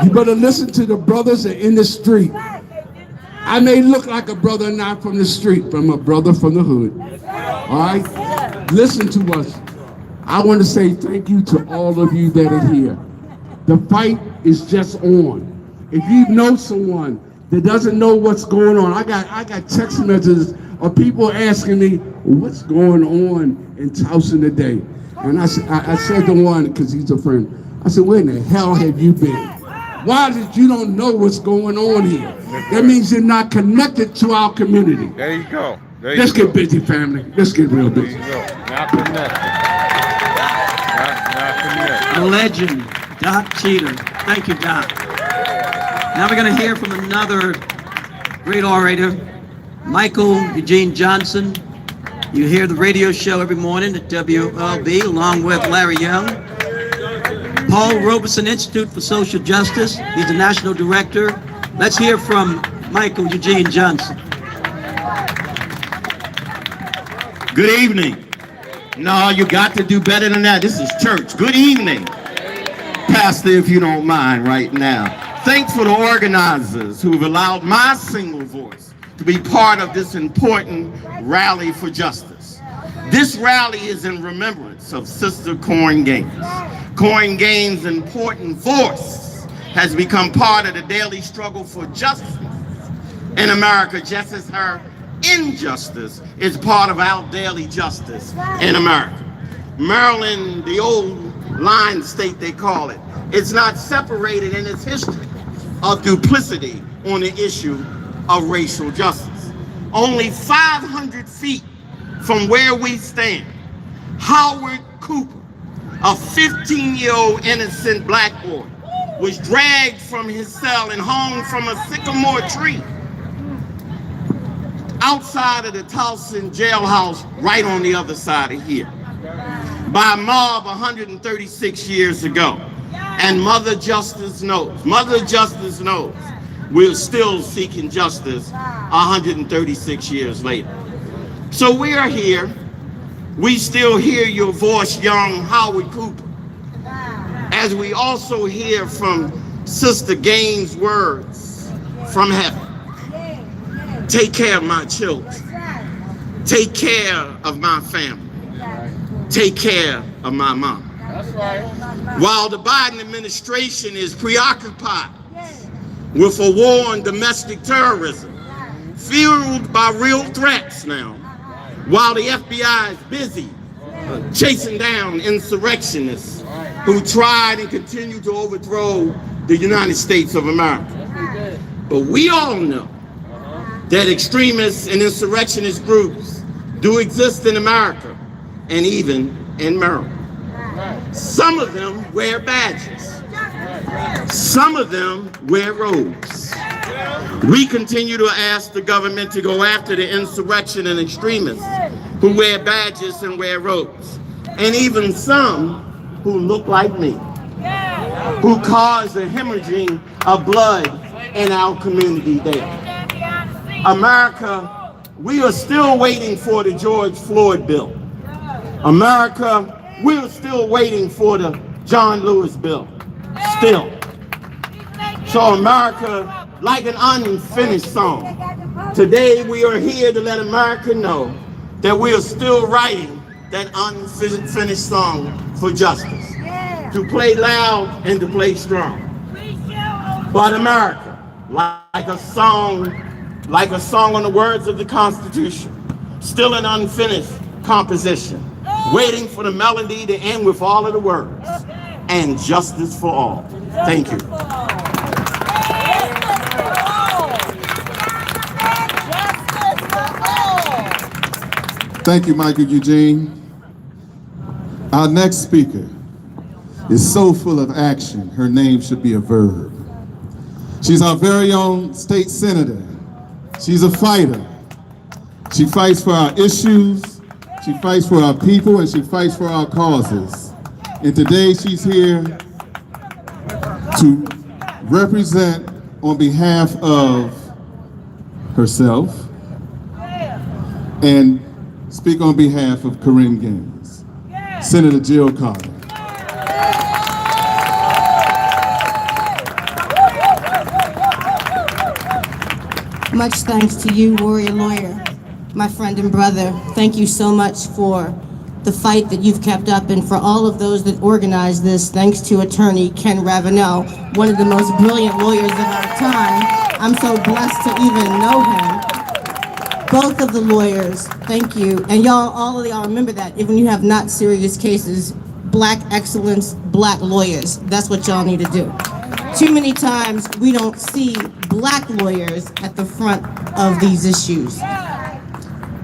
Speaker 12: You better listen to the brothers that are in the street. I may look like a brother not from the street, but I'm a brother from the hood. All right? Listen to us. I want to say thank you to all of you that are here. The fight is just on. If you know someone that doesn't know what's going on, I got text messages of people asking me, what's going on in Towson today? And I said to one, because he's a friend, I said, where in the hell have you been? Why is it you don't know what's going on here? That means you're not connected to our community.
Speaker 9: There you go.
Speaker 12: Let's get busy, family. Let's get real busy.
Speaker 9: There you go. Not connected. Not connected.
Speaker 2: The legend, Doc Cheater. Thank you, Doc. Now we're going to hear from another great orator, Michael Eugene Johnson. You hear the radio show every morning at WLB along with Larry Young. Paul Robeson Institute for Social Justice. He's the national director. Let's hear from Michael Eugene Johnson.
Speaker 14: Good evening. No, you got to do better than that. This is church. Good evening. Pastor, if you don't mind right now. Thanks for the organizers who have allowed my single voice to be part of this important rally for justice. This rally is in remembrance of Sister Korryn Gaines. Korryn Gaines' important voice has become part of the daily struggle for justice in America, just as her injustice is part of our daily justice in America. Maryland, the old line state, they call it. It's not separated in its history of duplicity on the issue of racial justice. Only 500 feet from where we stand, Howard Cooper, a 15-year-old innocent black boy, was dragged from his cell and hung from a sycamore tree outside of the Towson jailhouse right on the other side of here by a mob 136 years ago. And Mother Justice knows, we're still seeking justice 136 years later. So we are here. We still hear your voice, young Howard Cooper, as we also hear from Sister Gaines' words from heaven. Take care of my children. Take care of my family. Take care of my mom.
Speaker 9: That's right.
Speaker 14: While the Biden administration is preoccupied with a war on domestic terrorism, fueled by real threats now, while the FBI is busy chasing down insurrectionists who tried and continue to overthrow the United States of America. But we all know that extremists and insurrectionist groups do exist in America and even in Maryland. Some of them wear badges. Some of them wear robes. We continue to ask the government to go after the insurrection and extremists who wear badges and wear robes, and even some who look like me, who cause the hemorrhaging of blood in our community there. America, we are still waiting for the George Floyd bill. America, we're still waiting for the John Lewis bill. Still. So America, like an unfinished song, today we are here to let America know that we are still writing that unfinished song for justice. To play loud and to play strong. But America, like a song on the words of the Constitution, still an unfinished composition, waiting for the melody to end with all of the words, and justice for all. Thank you.
Speaker 6: Thank you, Michael Eugene. Our next speaker is so full of action, her name should be a verb. She's our very own state senator. She's a fighter. She fights for our issues, she fights for our people, and she fights for our causes. And today she's here to represent on behalf of herself and speak on behalf of Korryn Gaines. Senator Jill Carter.
Speaker 8: Much thanks to you, warrior lawyer, my friend and brother. Thank you so much for the fight that you've kept up, and for all of those that organized this. Thanks to attorney Ken Ravenel, one of the most brilliant lawyers of our time. I'm so blessed to even know him. Both of the lawyers, thank you. And y'all, all of y'all remember that when you have not serious cases, black excellence, black lawyers. That's what y'all need to do. Too many times we don't see black lawyers at the front of these issues.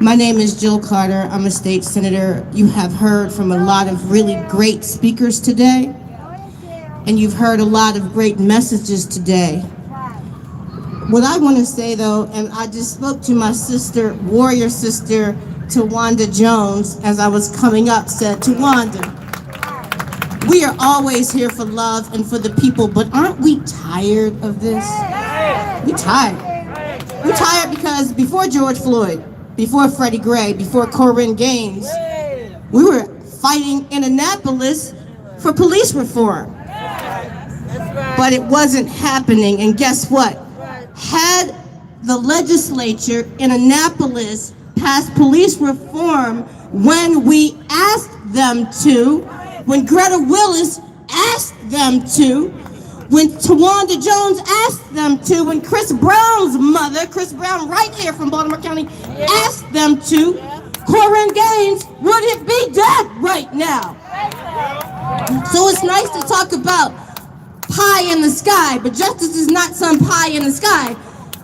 Speaker 8: My name is Jill Carter. I'm a state senator. You have heard from a lot of really great speakers today, and you've heard a lot of great messages today. What I want to say though, and I just spoke to my sister, warrior sister, Tawanda Jones, as I was coming up, said, Tawanda, we are always here for love and for the people, but aren't we tired of this? We're tired. We're tired because before George Floyd, before Freddie Gray, before Korryn Gaines, we were fighting in Annapolis for police reform. But it wasn't happening, and guess what? Had the legislature in Annapolis passed police reform when we asked them to, when Greta Willis asked them to, when Tawanda Jones asked them to, when Chris Brown's mother, Chris Brown right here from Baltimore County, asked them to, Korryn Gaines wouldn't be dead right now. So it's nice to talk about pie in the sky, but justice is not some pie in the sky.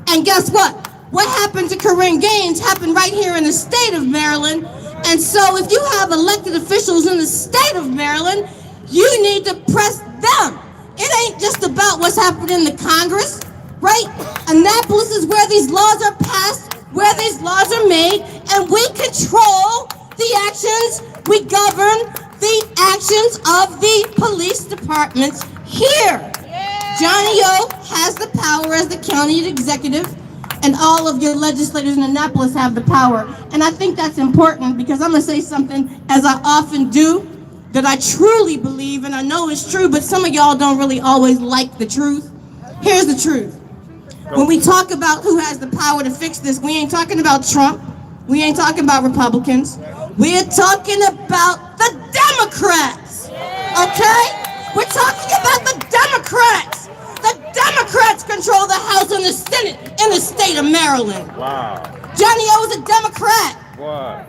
Speaker 8: And guess what? What happened to Korryn Gaines happened right here in the state of Maryland. And so if you have elected officials in the state of Maryland, you need to press them. It ain't just about what's happening in the Congress, right? Annapolis is where these laws are passed, where these laws are made, and we control the actions, we govern the actions of the police departments here. Johnny O has the power as the county executive, and all of your legislators in Annapolis have the power. And I think that's important because I'm gonna say something, as I often do, that I truly believe, and I know it's true, but some of y'all don't really always like the truth. Here's the truth. When we talk about who has the power to fix this, we ain't talking about Trump. We ain't talking about Republicans. We're talking about the Democrats, okay? We're talking about the Democrats. The Democrats control the House and the Senate in the state of Maryland.
Speaker 9: Wow.
Speaker 8: Johnny O is a Democrat.
Speaker 9: Wow.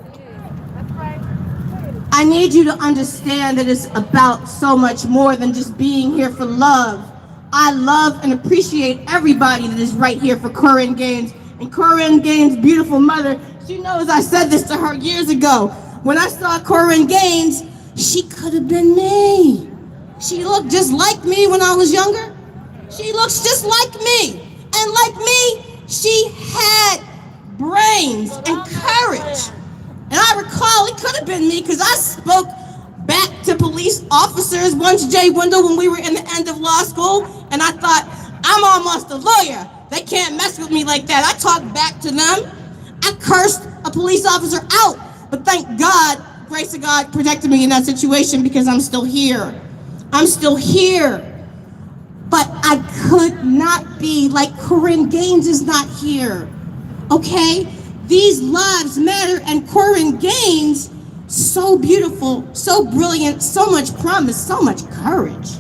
Speaker 8: I need you to understand that it's about so much more than just being here for love. I love and appreciate everybody that is right here for Korryn Gaines. And Korryn Gaines' beautiful mother, she knows I said this to her years ago. When I saw Korryn Gaines, she could have been me. She looked just like me when I was younger. She looks just like me. And like me, she had brains and courage. And I recall it could have been me because I spoke back to police officers once, Jay Wendell, when we were in the end of law school. And I thought, I'm almost a lawyer. They can't mess with me like that. I talked back to them. I cursed a police officer out. But thank God, grace of God protected me in that situation because I'm still here. I'm still here. But I could not be like Korryn Gaines is not here. Okay? These lives matter, and Korryn Gaines, so beautiful, so brilliant, so much promise, so much courage.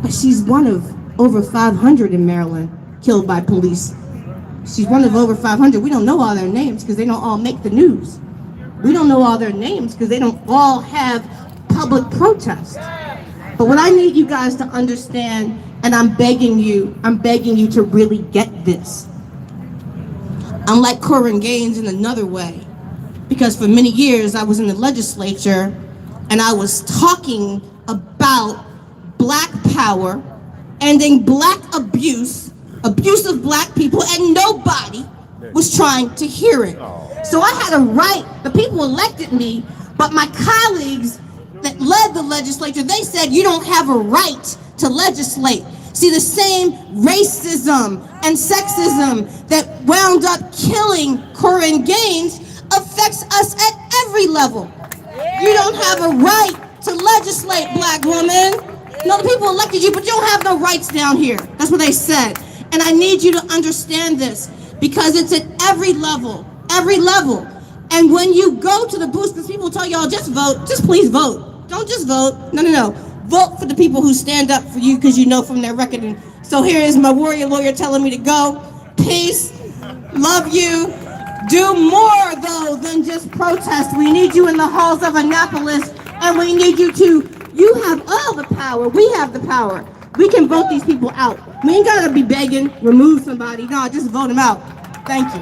Speaker 8: But she's one of over 500 in Maryland killed by police. She's one of over 500. We don't know all their names because they don't all make the news. We don't know all their names because they don't all have public protests. But what I need you guys to understand, and I'm begging you to really get this. I'm like Korryn Gaines in another way, because for many years I was in the legislature and I was talking about black power, ending black abuse of black people, and nobody was trying to hear it. So I had a right, the people elected me, but my colleagues that led the legislature, they said you don't have a right to legislate. See, the same racism and sexism that wound up killing Korryn Gaines affects us at every level. You don't have a right to legislate, black woman. No, the people elected you, but you don't have no rights down here. That's what they said. And I need you to understand this because it's at every level, every level. And when you go to the booths, because people tell y'all, just vote, just please vote. Don't just vote. No. Vote for the people who stand up for you because you know from their record. And so here is my warrior lawyer telling me to go. Peace. Love you. Do more, though, than just protest. We need you in the halls of Annapolis, and we need you you have all the power. We have the power. We can vote these people out. We ain't gotta be begging, remove somebody. No, just vote them out. Thank you.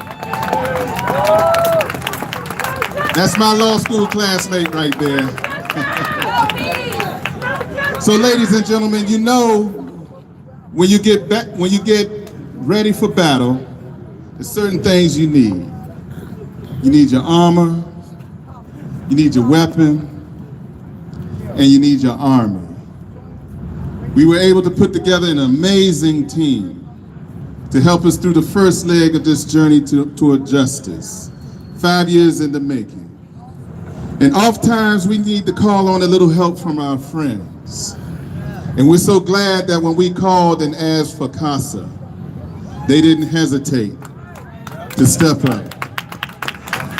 Speaker 6: That's my law school classmate right there. So, ladies and gentlemen, you know when you get ready for battle, there's certain things you need. You need your armor, you need your weapon, and you need your army. We were able to put together an amazing team to help us through the first leg of this journey toward justice, 5 years in the making. And oftentimes we need to call on a little help from our friends. And we're so glad that when we called and asked for CASA, they didn't hesitate to step up.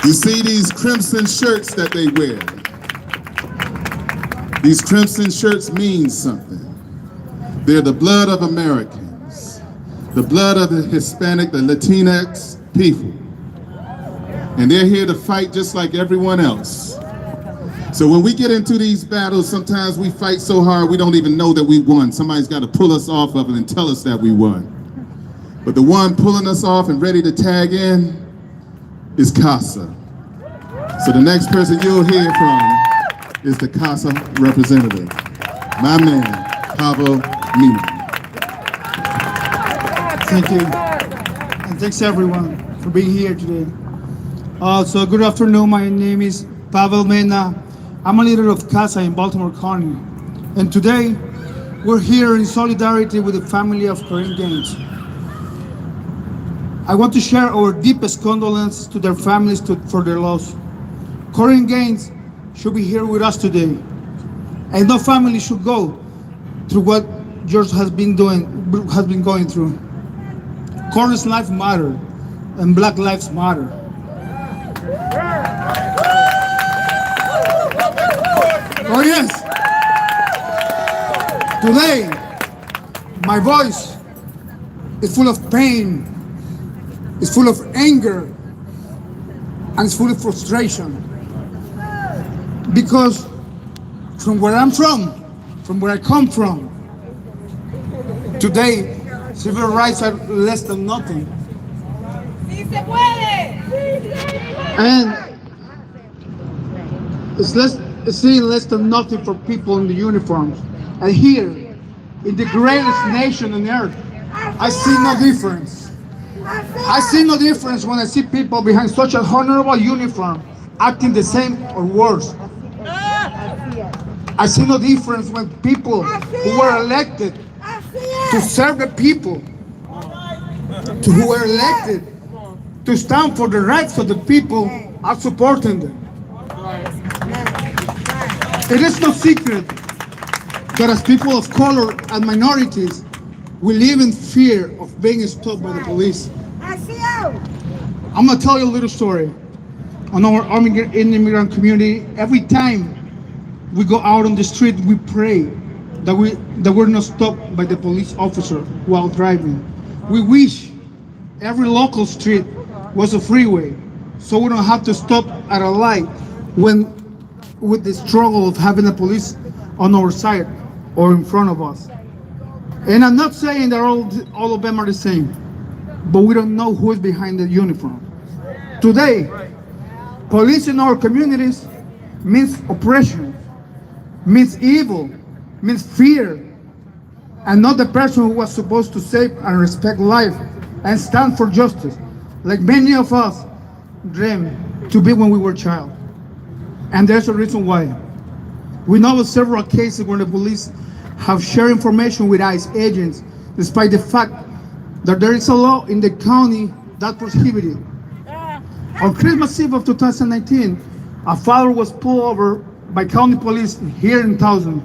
Speaker 6: You see these crimson shirts that they wear. These crimson shirts mean something. They're the blood of Americans, the blood of the Hispanic, the Latinx people. And they're here to fight just like everyone else. So when we get into these battles, sometimes we fight so hard we don't even know that we won. Somebody's got to pull us off of it and tell us that we won. But the one pulling us off and ready to tag in is CASA. So the next person you'll hear from is the CASA representative, my man, Pablo Mina.
Speaker 15: Thank you. And thanks everyone for being here today. So good afternoon, my name is Pavel Mena. I'm a leader of CASA in Baltimore County. And today, we're here in solidarity with the family of Korryn Gaines. I want to share our deepest condolences to their families for their loss. Korryn Gaines should be here with us today. And no family should go through what George has been going through. Korryn's life matters, and Black lives matter. Oh yes! Today, my voice is full of pain, it's full of anger, and it's full of frustration. Because from where I'm from where I come from, today, civil rights are less than nothing. And it's seeing less than nothing for people in the uniforms. And here, in the greatest nation on earth, I see no difference. I see no difference when I see people behind such a honorable uniform acting the same or worse. I see no difference when people who were elected to serve the people, who were elected to stand for the rights of the people, are supporting them. It is no secret that as people of color and minorities, we live in fear of being stopped by the police. I'm gonna tell you a little story. On our immigrant community, every time we go out on the street, we pray that we're not stopped by the police officer while driving. We wish every local street was a freeway, so we don't have to stop at a light with the struggle of having the police on our side or in front of us. And I'm not saying that all of them are the same, but we don't know who is behind the uniform. Today, police in our communities means oppression, means evil, means fear, and not the person who was supposed to save and respect life and stand for justice, like many of us dreamed to be when we were child. And there's a reason why. We know of several cases where the police have shared information with ICE agents, despite the fact that there is a law in the county that prohibits it. On Christmas Eve of 2019, a father was pulled over by county police here in Towson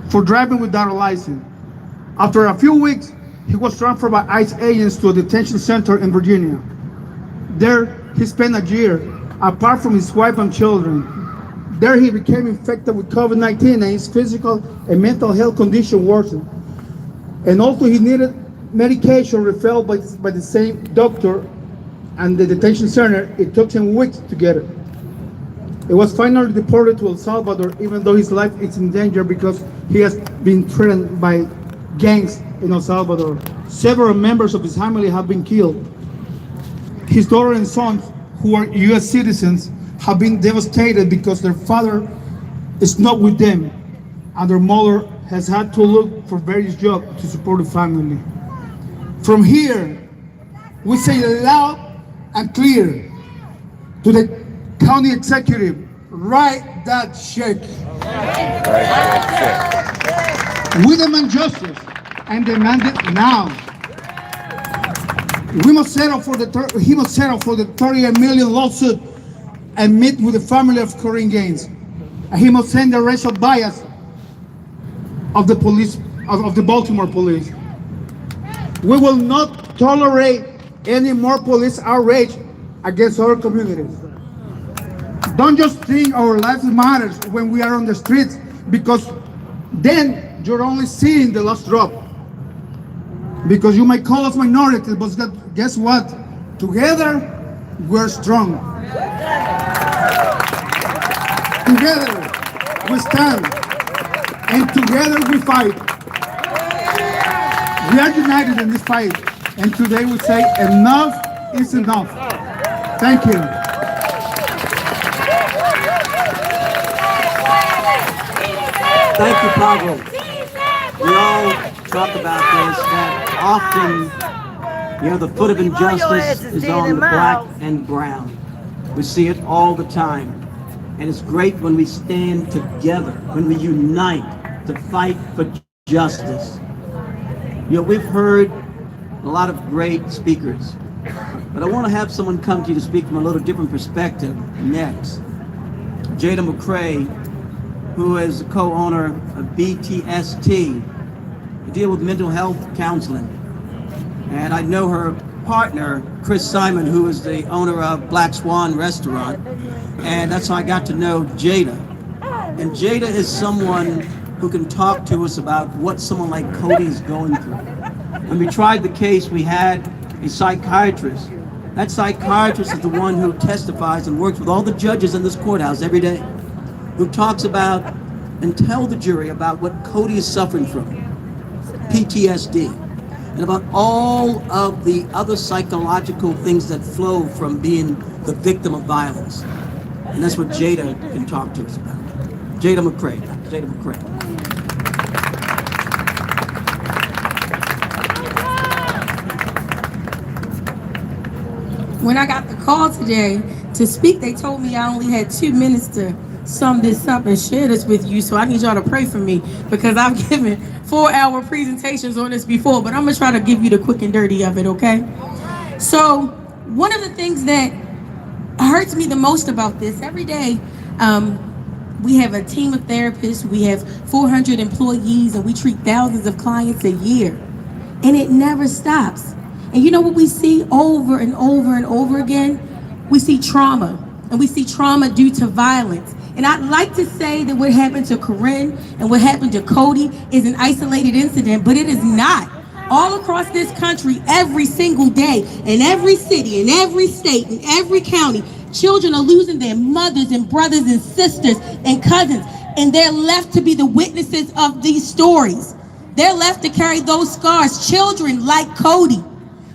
Speaker 15: for driving without a license. After a few weeks, he was transferred by ICE agents to a detention center in Virginia. There, he spent a year apart from his wife and children. There, he became infected with COVID-19 and his physical and mental health condition worsened. And also, he needed medication referred by the same doctor and the detention center. It took him weeks to get it. He was finally deported to El Salvador, even though his life is in danger because he has been threatened by gangs in El Salvador. Several members of his family have been killed. His daughter and sons, who are U.S. citizens, have been devastated because their father is not with them, and their mother has had to look for various jobs to support the family. From here, we say loud and clear to the county executive, write that check. We demand justice and demand it now. He must settle for the 38 million lawsuit and meet with the family of Korryn Gaines. And he must end the racial bias of the police, of the Baltimore police. We will not tolerate any more police outrage against our communities. Don't just think our lives matters when we are on the streets, because then you're only seeing the last drop. Because you might call us minorities, but guess what? Together, we're strong. Together we stand, and together we fight. We are united in this fight, and today we say enough is enough. Thank you.
Speaker 2: Thank you, Pablo. We all talk about this, that often, the foot of injustice is on the black and brown. We see it all the time. And it's great when we stand together, when we unite to fight for justice. We've heard a lot of great speakers, but I want to have someone come to you to speak from a little different perspective next. Jada McCrae, who is the co-owner of BTST, to deal with mental health counseling. And I know her partner, Chris Simon, who is the owner of Black Swan Restaurant. And that's how I got to know Jada. And Jada is someone who can talk to us about what someone like Cody is going through. When we tried the case, we had a psychiatrist. That psychiatrist is the one who testifies and works with all the judges in this courthouse every day, who talks about and tell the jury about what Cody is suffering from, PTSD, and about all of the other psychological things that flow from being the victim of violence. And that's what Jada can talk to us about. Jada McCrae. Jada McCrae.
Speaker 8: When I got the call today to speak, they told me I only had 2 minutes to sum this up and share this with you. So I need y'all to pray for me, because I've given 4-hour presentations on this before, but I'm gonna try to give you the quick and dirty of it, okay? So one of the things that hurts me the most about this, every day, we have a team of therapists, we have 400 employees, and we treat thousands of clients a year, and it never stops. And you know what we see over and over and over again? We see trauma, and we see trauma due to violence. And I'd like to say that what happened to Korryn and what happened to Cody is an isolated incident, but it is not. All across this country, every single day, in every city, in every state, in every county, children are losing their mothers and brothers and sisters and cousins, and they're left to be the witnesses of these stories. They're left to carry those scars, children like Cody.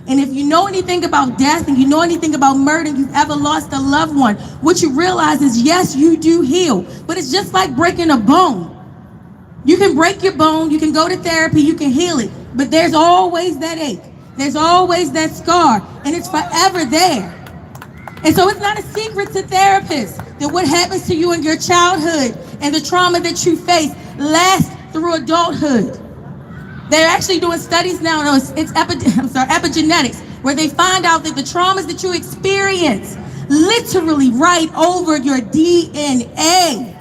Speaker 8: And if you know anything about death and you know anything about murder, and you've ever lost a loved one, what you realize is, yes, you do heal, but it's just like breaking a bone. You can break your bone, you can go to therapy, you can heal it, but there's always that ache. There's always that scar, and it's forever there. And so it's not a secret to therapists that what happens to you in your childhood and the trauma that you face lasts through adulthood. They're actually doing studies now, it's epigenetics, where they find out that the traumas that you experience literally write over your DNA.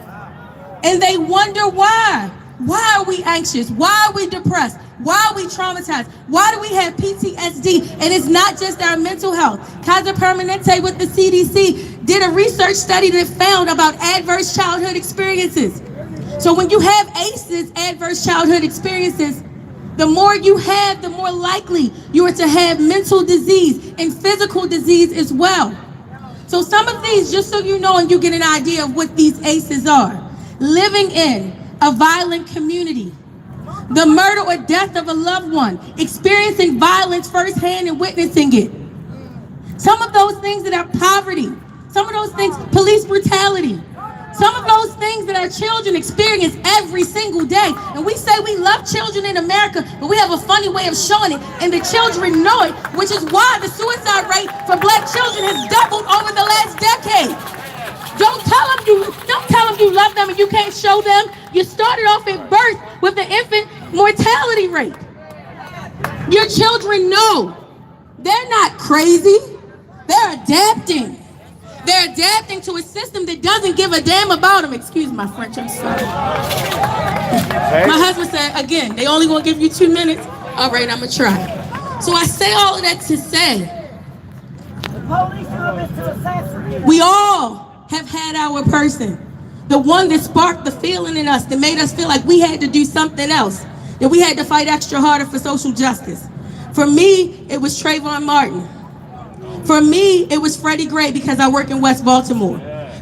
Speaker 8: And they wonder why. Why are we anxious? Why are we depressed? Why are we traumatized? Why do we have PTSD? And it's not just our mental health. Kaiser Permanente with the CDC did a research study that found about adverse childhood experiences. So when you have ACEs, adverse childhood experiences, the more you have, the more likely you are to have mental disease and physical disease as well. So some of these, just so you know and you get an idea of what these ACEs are: living in a violent community, the murder or death of a loved one, experiencing violence firsthand and witnessing it. Some of those things that are poverty, some of those things, police brutality, some of those things that our children experience every single day. And we say we love children in America, but we have a funny way of showing it, and the children know it, which is why the suicide rate for black children has doubled over the last decade. Don't tell them you love them and you can't show them. You started off at birth with the infant mortality rate. Your children know. They're not crazy. They're adapting. They're adapting to a system that doesn't give a damn about them. Excuse my French, I'm sorry. My husband said, again, they only gonna give you 2 minutes. All right, I'm gonna try. So I say all of that to say, we all have had our person, the one that sparked the feeling in us, that made us feel like we had to do something else, that we had to fight extra harder for social justice. For me, it was Trayvon Martin. For me, it was Freddie Gray, because I work in West Baltimore.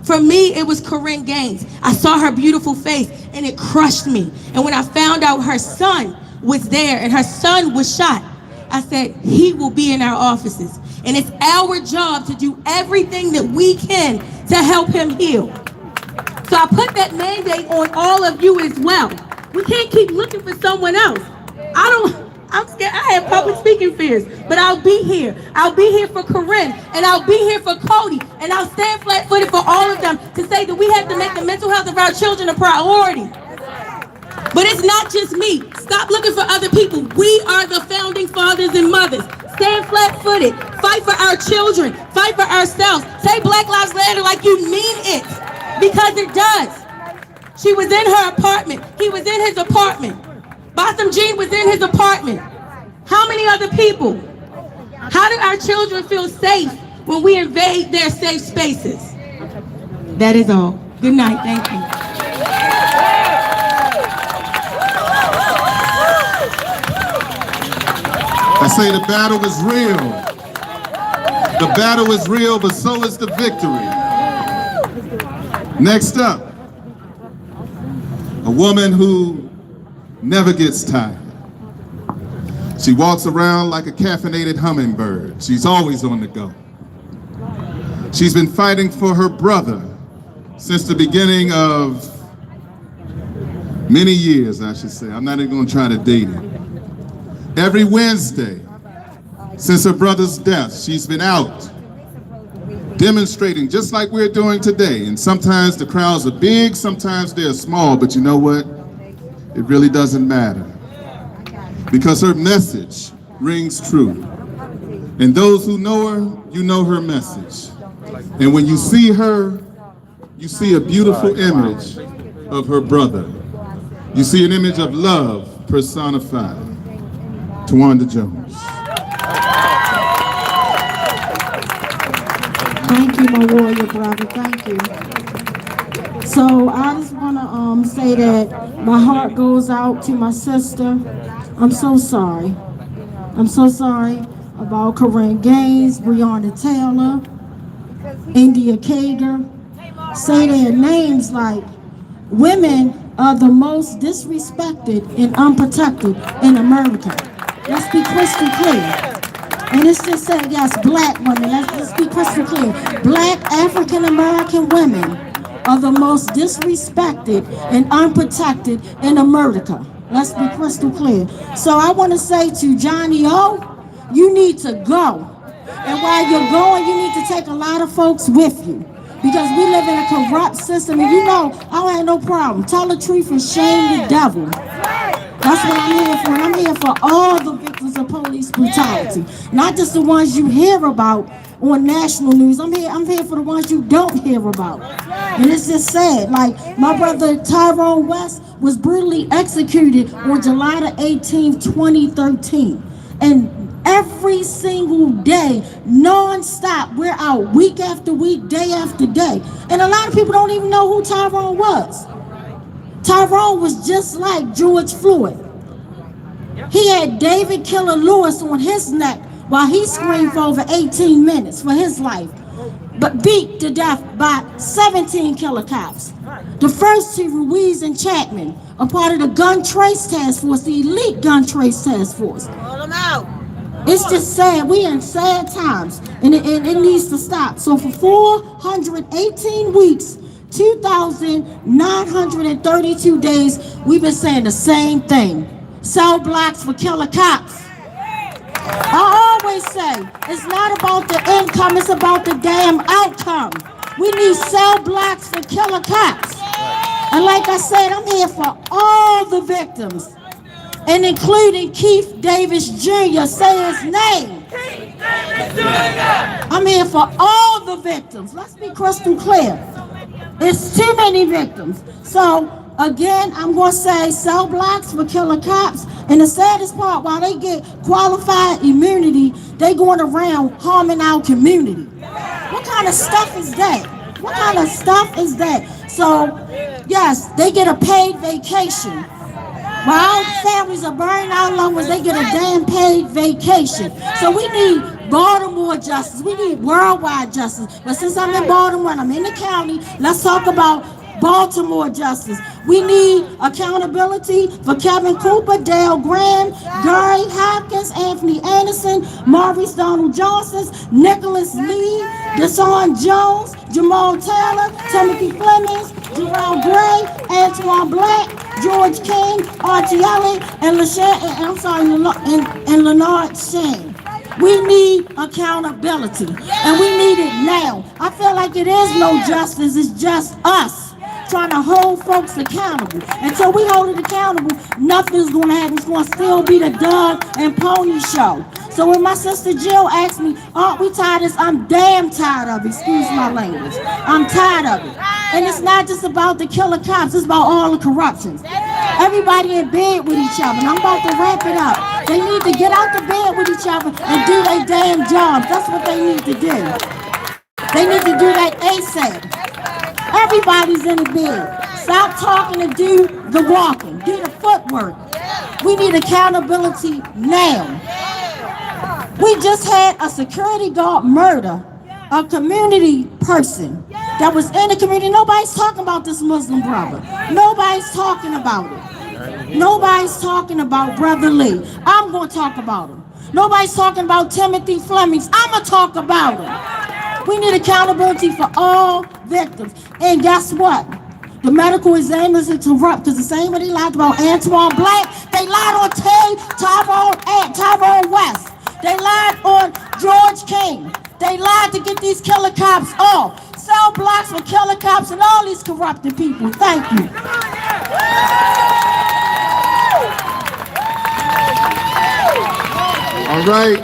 Speaker 8: For me, it was Korryn Gaines. I saw her beautiful face and it crushed me. And when I found out her son was there and her son was shot, I said, he will be in our offices. And it's our job to do everything that we can to help him heal. So I put that mandate on all of you as well. We can't keep looking for someone else. I'm scared. I have public speaking fears, but I'll be here. I'll be here for Korryn, and I'll be here for Cody, and I'll stand flat-footed for all of them to say that we have to make the mental health of our children a priority. But it's not just me. Stop looking for other people. We are the founding fathers and mothers. Stand flat-footed. Fight for our children. Fight for ourselves. Say Black Lives Matter like you mean it, because it does. She was in her apartment. He was in his apartment. Botham Jean was in his apartment. How many other people? How do our children feel safe when we invade their safe spaces? That is all. Good night. Thank you.
Speaker 6: I say the battle is real. The battle is real, but so is the victory. Next up, a woman who never gets tired. She walks around like a caffeinated hummingbird. She's always on the go. She's been fighting for her brother since the beginning of many years, I should say. I'm not even going to try to date it. Every Wednesday, since her brother's death, she's been out demonstrating just like we're doing today. And sometimes the crowds are big, sometimes they're small, but you know what? It really doesn't matter, because her message rings true. And those who know her, you know her message. And when you see her, you see a beautiful image of her brother. You see an image of love personified. Tawanda Jones.
Speaker 16: Thank you, my warrior brother. Thank you. So I just want to say that my heart goes out to my sister. I'm so sorry. I'm so sorry about Korryn Gaines, Breonna Taylor, India Kager. Say their names like women are the most disrespected and unprotected in America. Let's be crystal clear. And it's just saying, yes, black women. Let's be crystal clear. Black African American women are the most disrespected and unprotected in America. Let's be crystal clear. So I want to say to Johnny O, you need to go. And while you're going, you need to take a lot of folks with you. Because we live in a corrupt system, and you know, I don't have no problem. Tell the truth and shame the devil. That's what I'm here for. And I'm here for all the victims of police brutality. Not just the ones you hear about on national news. I'm here for the ones you don't hear about. And it's just sad. Like, my brother Tyrone West was brutally executed on July the 18th, 2013. And every single day, non-stop, we're out week after week, day after day. And a lot of people don't even know who Tyrone was. Tyrone was just like George Floyd. He had David Killer Lewis on his neck while he screamed for over 18 minutes for his life, but beat to death by 17 killer cops. The first two, Ruiz and Chapman, are part of the gun trace task force, the elite gun trace task force.
Speaker 7: Call them out.
Speaker 16: It's just sad. We in sad times, and it needs to stop. So for 418 weeks, 2,932 days, we've been saying the same thing. Cell blocks for killer cops. I always say, it's not about the income, it's about the damn outcome. We need cell blocks for killer cops. And like I said, I'm here for all the victims, and including Keith Davis Jr. Say his name. I'm here for all the victims. Let's be crystal clear. It's too many victims. So again, I'm going to say cell blocks for killer cops. And the saddest part, while they get qualified immunity, they going around harming our community. What kind of stuff is that? What kind of stuff is that? So yes, they get a paid vacation. While families are burning out lungs, they get a damn paid vacation. So we need Baltimore justice. We need worldwide justice. But since I'm in Baltimore and I'm in the county, let's talk about Baltimore justice. We need accountability for Kevin Cooper, Dale Graham, Gary Hopkins, Anthony Anderson, Maurice Donald Johnson, Nicholas Lee, Deshaun Jones, Jamal Taylor, Timothy Flemings, Jerome Gray, Antoine Black, George King, Archie Elliott, and Leonard Shane. We need accountability, and we need it now. I feel like it is no justice, it's just us trying to hold folks accountable. Until we hold it accountable, nothing's going to happen. It's going to still be the Doug and Pony show. So when my sister Jill asked me, aren't we tired of this? I'm damn tired of it. Excuse my language. I'm tired of it. And it's not just about the killer cops. It's about all the corruptions. Everybody in bed with each other. And I'm about to wrap it up. They need to get out the bed with each other and do their damn jobs. That's what they need to do. They need to do that ASAP. Everybody's in the bed. Stop talking and do the walking. Do the footwork. We need accountability now. We just had a security guard murder a community person that was in the community. Nobody's talking about this Muslim brother. Nobody's talking about it. Nobody's talking about Brother Lee. I'm going to talk about him. Nobody's talking about Timothy Flemings. I'm going to talk about him. We need accountability for all victims. And guess what? The medical examiners are corrupt because the same way they lied about Antoine Black, they lied on Tyrone West. They lied on George King. They lied to get these killer cops off. Cell blocks for killer cops and all these corrupted people. Thank you.
Speaker 6: All right.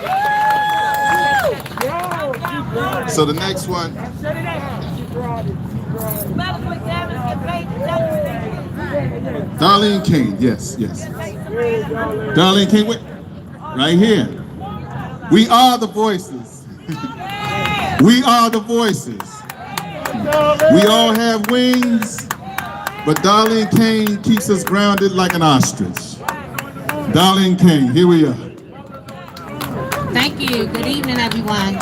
Speaker 6: So the next one. Darlene King, yes. Darlene King, right here. We are the voices. We are the voices. We all have wings, but Darlene King keeps us grounded like an ostrich. Darlene King, here we are.
Speaker 17: Thank you. Good evening, everyone.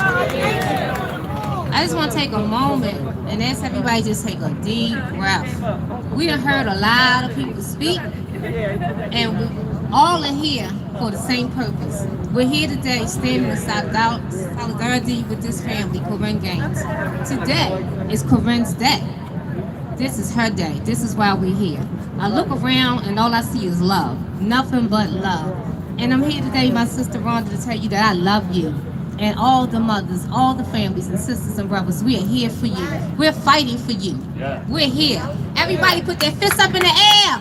Speaker 17: I just want to take a moment and ask everybody just take a deep breath. We done heard a lot of people speak, and we all are here for the same purpose. We're here today standing in solidarity with this family, Korryn Gaines. Today is Korryn's day. This is her day. This is why we're here. I look around and all I see is love. Nothing but love. And I'm here today, my sister Rhonda, to tell you that I love you. And all the mothers, all the families and sisters and brothers, we are here for you. We're fighting for you. We're here. Everybody put their fists up in the air.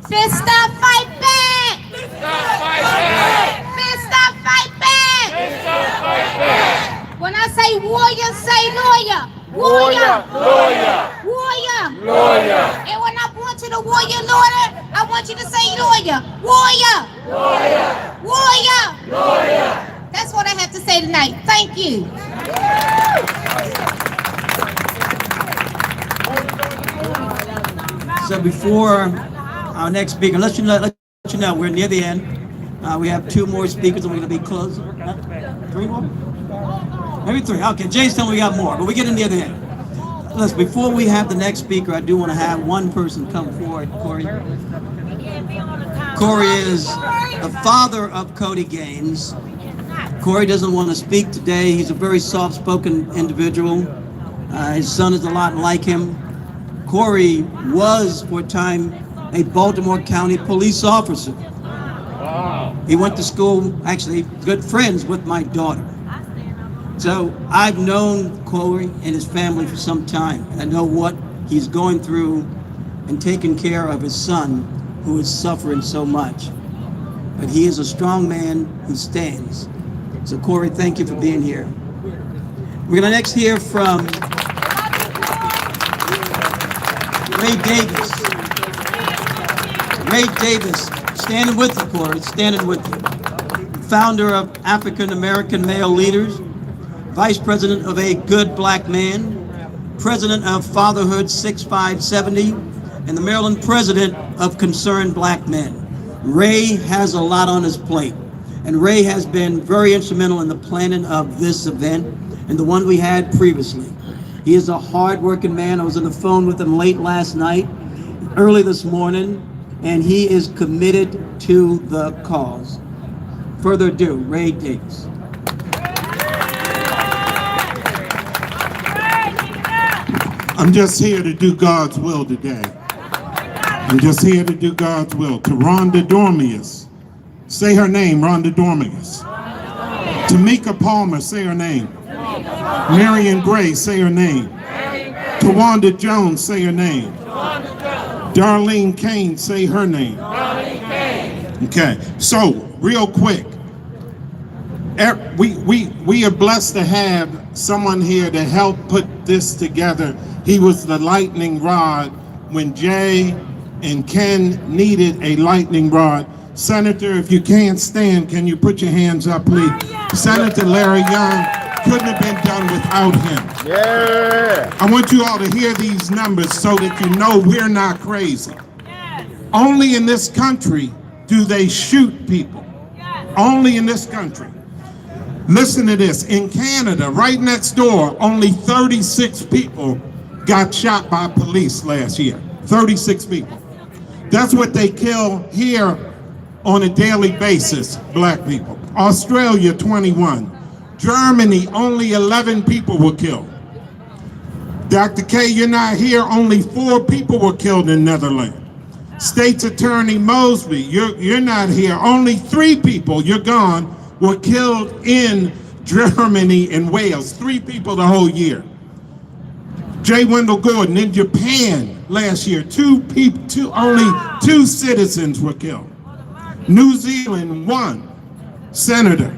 Speaker 17: Fist up, fight back! Fist up, fight back! Fist up, fight back! Fist up, fight back! When I say warrior, say lawyer. Warrior! Lawyer! Warrior! Lawyer! And when I point to the warrior lawyer, I want you to say lawyer. Warrior! Lawyer! Warrior! Lawyer! That's what I have to say tonight. Thank you.
Speaker 2: So before our next speaker, let you know we're near the end. We have two more speakers and we're going to be closing. Three more? Maybe three. Okay, Jay's telling me we got more, but we're getting near the end. Listen, before we have the next speaker, I do want to have one person come forward, Korryn. Korryn is the father of Cody Gaines. Korryn doesn't want to speak today. He's a very soft-spoken individual. His son is a lot like him. Korryn was, for a time, a Baltimore County police officer. Wow. He went to school, actually, good friends with my daughter. So I've known Korryn and his family for some time. I know what he's going through and taking care of his son, who is suffering so much. But he is a strong man who stands. So Korryn, thank you for being here. We're gonna next hear from Ray Davis. Ray Davis, standing with you, Korryn, standing with you. Founder of African American Male Leaders, Vice President of A Good Black Man, President of Fatherhood 6570, and the Maryland President of Concerned Black Men. Ray has a lot on his plate. And Ray has been very instrumental in the planning of this event and the one we had previously. He is a hard-working man. I was on the phone with him late last night, early this morning, and he is committed to the cause. Further ado, Ray Diggs.
Speaker 3: I'm just here to do God's will today. I'm just here to do God's will. To Rhonda Dormius, say her name, Rhonda Dormius. Tamika Palmer, say her name. Marion Gray, say her name. Tawanda Jones, say her name. Darlene Kane, say her name. Okay, so real quick, we are blessed to have someone here to help put this together. He was the lightning rod when Jay and Ken needed a lightning rod. Senator, if you can't stand, can you put your hands up, please? Senator Larry Young couldn't have been done without him.
Speaker 9: Yeah.
Speaker 3: I want you all to hear these numbers so that you know we're not crazy. Only in this country do they shoot people. Only in this country. Listen to this. In Canada, right next door, only 36 people got shot by police last year. 36 people. That's what they kill here on a daily basis, black people. Australia, 21. Germany, only 11 people were killed. Dr. K, you're not here. Only 4 people were killed in Netherlands. State's Attorney Mosby, you're not here. Only 3 people, you're gone, were killed in Germany and Wales. 3 people the whole year. J. Wendell Gordon, in Japan last year, only 2 citizens were killed. New Zealand, 1 senator,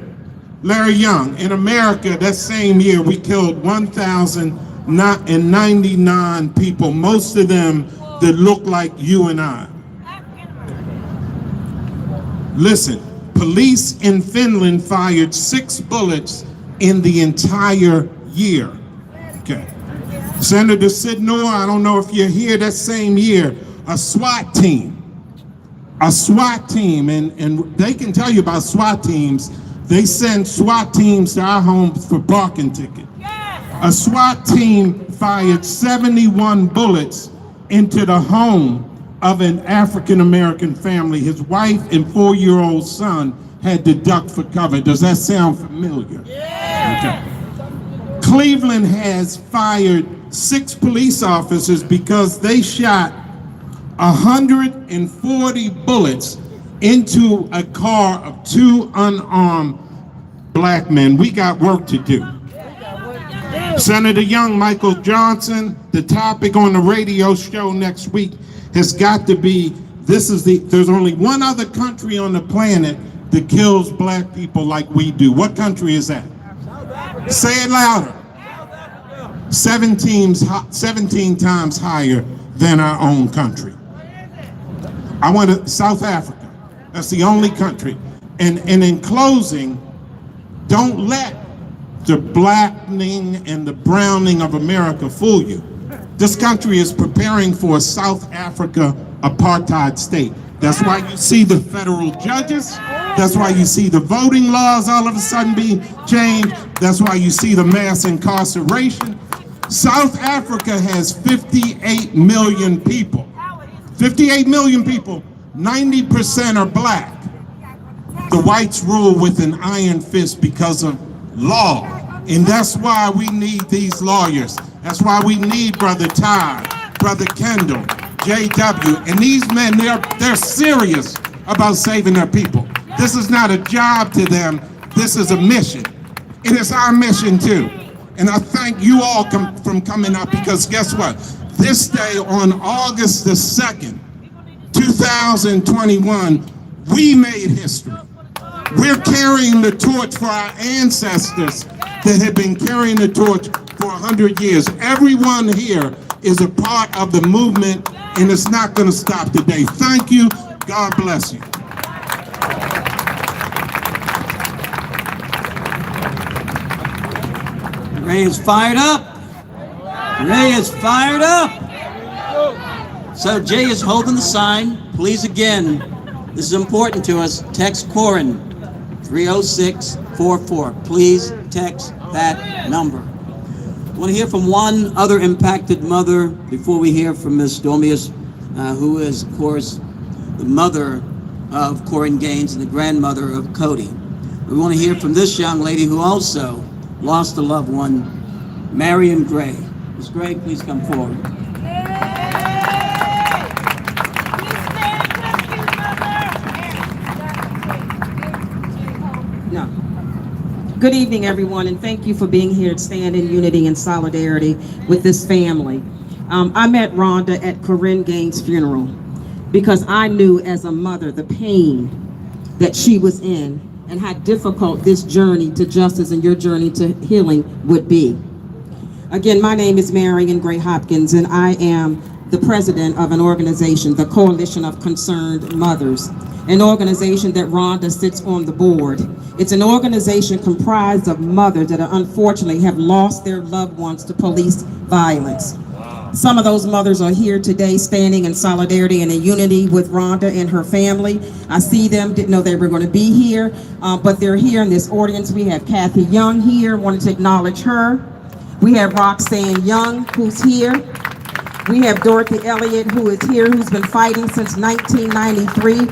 Speaker 3: Larry Young. In America, that same year, we killed 1,099 people, most of them that look like you and I. Listen, police in Finland fired 6 bullets in the entire year. Okay. Senator Sidnor, I don't know if you're here, that same year, a SWAT team, and they can tell you about SWAT teams. They send SWAT teams to our homes for parking tickets. A SWAT team fired 71 bullets into the home of an African-American family. His wife and 4-year-old son had to duck for cover. Does that sound familiar? Okay. Cleveland has fired 6 police officers because they shot 140 bullets into a car of 2 unarmed black men. We got work to do. Senator Young, Michael Johnson, the topic on the radio show next week has got to be, there's only one other country on the planet that kills black people like we do. What country is that? Say it louder. 17 times higher than our own country. South Africa. That's the only country. And in closing, don't let the blackening and the browning of America fool you. This country is preparing for a South Africa apartheid state. That's why you see the federal judges. That's why you see the voting laws all of a sudden being changed. That's why you see the mass incarceration. South Africa has 58 million people. 58 million people, 90% are black. The whites rule with an iron fist because of law. And that's why we need these lawyers. That's why we need Brother Ty, Brother Kendall, J.W. And these men, they're serious about saving their people. This is not a job to them. This is a mission. And it's our mission too. And I thank you all from coming up, because guess what? This day on August the 2nd, 2021, we made history. We're carrying the torch for our ancestors that have been carrying the torch for 100 years. Everyone here is a part of the movement, and it's not going to stop today. Thank you. God bless you.
Speaker 2: Ray is fired up. Ray is fired up. So Jay is holding the sign. Please, again, this is important to us. Text Korryn 30644. Please text that number. I want to hear from one other impacted mother before we hear from Ms. Domius, who is, of course, the mother of Korryn Gaines and the grandmother of Cody. We want to hear from this young lady who also lost a loved one, Marion Gray. Ms. Gray, please come forward.
Speaker 11: No. Good evening, everyone, and thank you for being here to stand in unity and solidarity with this family. I met Rhonda at Korryn Gaines' funeral because I knew as a mother the pain that she was in and how difficult this journey to justice and your journey to healing would be. Again, my name is Marion Gray Hopkins, and I am the president of an organization, the Coalition of Concerned Mothers, an organization that Rhonda sits on the board. It's an organization comprised of mothers that unfortunately have lost their loved ones to police violence. Some of those mothers are here today standing in solidarity and in unity with Rhonda and her family. I see them, didn't know they were going to be here, but they're here in this audience. We have Kathy Young here, wanted to acknowledge her. We have Roxanne Young, who's here. We have Dorothy Elliott, who is here, who's been fighting since 1993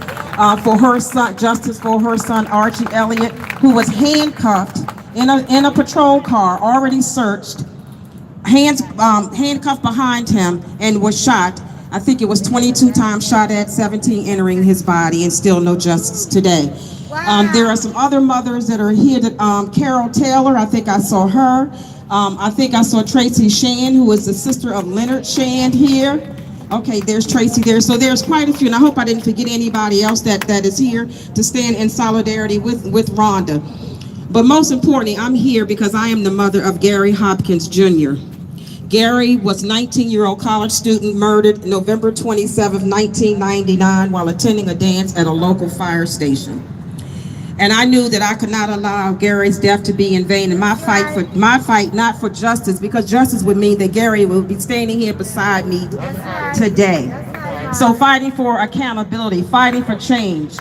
Speaker 11: for her son, justice for her son, Archie Elliott, who was handcuffed in a patrol car, already searched, handcuffed behind him, and was shot. I think it was 22 times shot at, 17 entering his body, and still no justice today. There are some other mothers that are here. Carol Taylor, I think I saw her. I think I saw Tracy Shand, who is the sister of Leonard Shand here. Okay, there's Tracy there. So there's quite a few, and I hope I didn't forget anybody else that is here to stand in solidarity with Rhonda. But most importantly, I'm here because I am the mother of Gary Hopkins Jr. Gary was a 19-year-old college student murdered November 27, 1999, while attending a dance at a local fire station. And I knew that I could not allow Gary's death to be in vain. And my fight, not for justice, because justice would mean that Gary would be standing here beside me today. So fighting for accountability, fighting for change.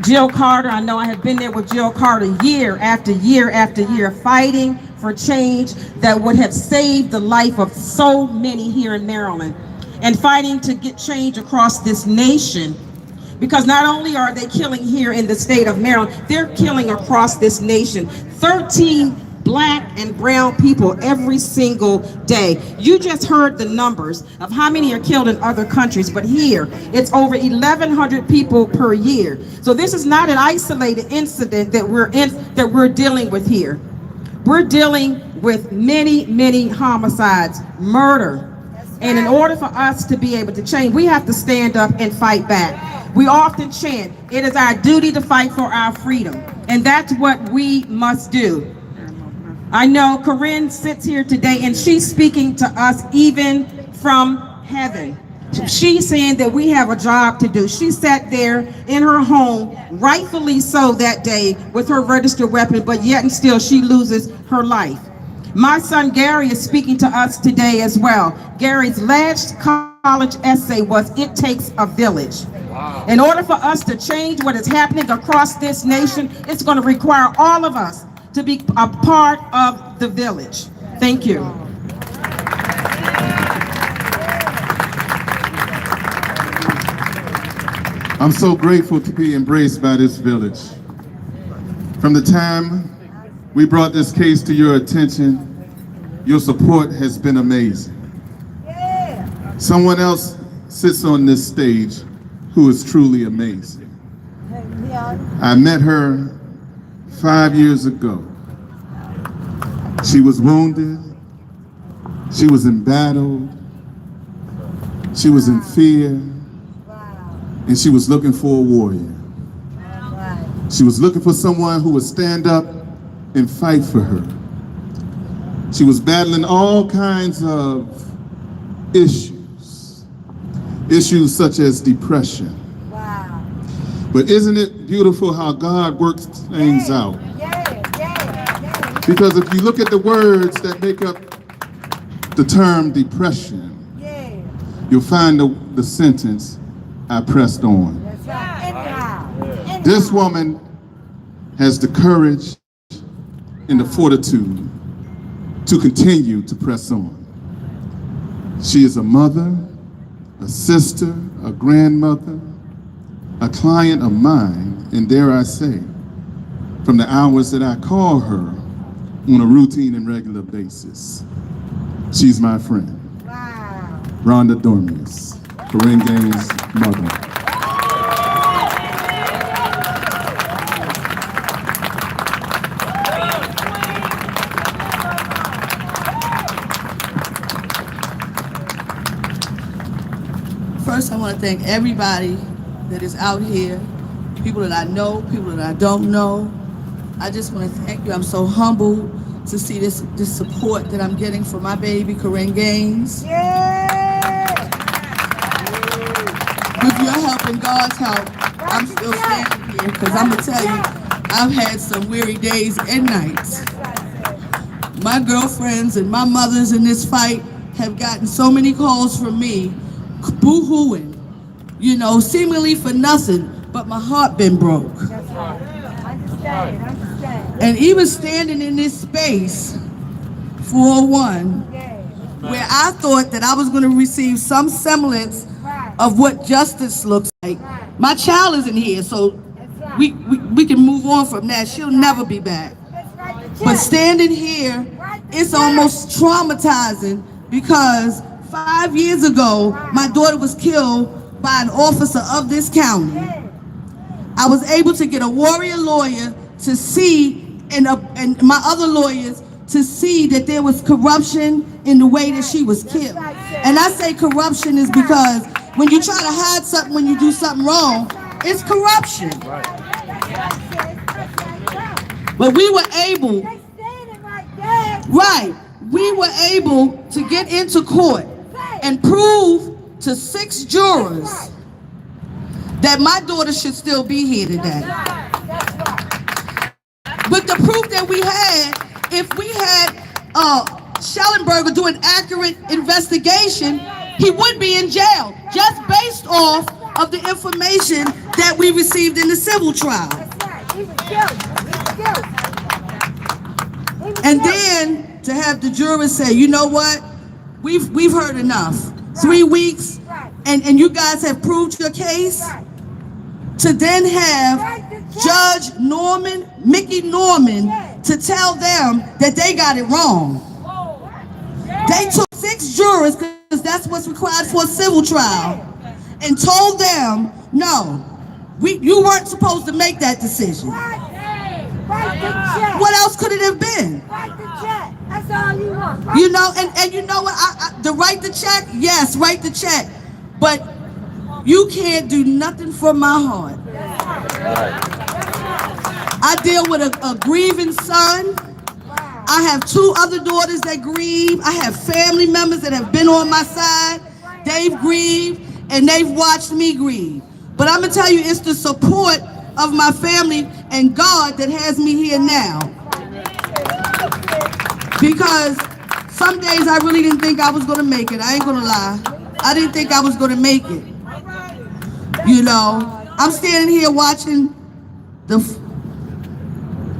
Speaker 11: Jill Carter, I know I have been there with Jill Carter year after year after year, fighting for change that would have saved the life of so many here in Maryland, and fighting to get change across this nation. Because not only are they killing here in the state of Maryland, they're killing across this nation. 13 Black and brown people every single day. You just heard the numbers of how many are killed in other countries, but here it's over 1,100 people per year. So this is not an isolated incident that we're dealing with here. We're dealing with many, many homicides, murder. And in order for us to be able to change, we have to stand up and fight back. We often chant, it is our duty to fight for our freedom. And that's what we must do. I know Korryn sits here today and she's speaking to us even from heaven. She's saying that we have a job to do. She sat there in her home, rightfully so that day, with her registered weapon, but yet and still she loses her life. My son Gary is speaking to us today as well. Gary's last college essay was, "It takes a village." In order for us to change what is happening across this nation, it's going to require all of us to be a part of the village. Thank you.
Speaker 6: I'm so grateful to be embraced by this village. From the time we brought this case to your attention, your support has been amazing. Someone else sits on this stage who is truly amazing. I met her 5 years ago. She was wounded, she was embattled, she was in fear, and she was looking for a warrior. She was looking for someone who would stand up and fight for her. She was battling all kinds of issues such as depression. But isn't it beautiful how God works things out? Because if you look at the words that make up the term depression, you'll find the sentence, "I pressed on." This woman has the courage and the fortitude to continue to press on. She is a mother, a sister, a grandmother, a client of mine, and dare I say, from the hours that I call her on a routine and regular basis, she's my friend. Wow. Rhonda Dormius, Korryn Gaines' mother.
Speaker 1: First, I want to thank everybody that is out here, people that I know, people that I don't know. I just want to thank you. I'm so humbled to see this support that I'm getting from my baby, Korryn Gaines. With your help and God's help, I'm still standing here because I'm going to tell you, I've had some weary days and nights. My girlfriends and my mothers in this fight have gotten so many calls from me, boo-hooing, you know, seemingly for nothing, but my heart been broke. And even standing in this space, 401, where I thought that I was going to receive some semblance of what justice looks like. My child isn't here, so we can move on from that. She'll never be back. But standing here, it's almost traumatizing because 5 years ago, my daughter was killed by an officer of this county. I was able to get a warrior lawyer to see, and my other lawyers to see that there was corruption in the way that she was killed. And I say corruption is because when you try to hide something, when you do something wrong, it's corruption. But we were able, we were able to get into court and prove to 6 jurors that my daughter should still be here today. But the proof that we had, if we had Schellenberger do an accurate investigation, he would be in jail, just based off of the information that we received in the civil trial. And then to have the jurors say, you know what, we've heard enough. 3 weeks, and you guys have proved your case. To then have Judge Norman, Mickey Norman, to tell them that they got it wrong. They took 6 jurors, because that's what's required for a civil trial, and told them, no, you weren't supposed to make that decision. What else could it have been? That's all you want. You know, and you know what? The write the check, yes, write the check. But you can't do nothing for my heart. I deal with a grieving son. I have 2 other daughters that grieve. I have family members that have been on my side. They've grieved and they've watched me grieve. But I'm gonna tell you, it's the support of my family and God that has me here now. Because some days I really didn't think I was gonna make it. I ain't gonna lie. I didn't think I was gonna make it. You know, I'm standing here watching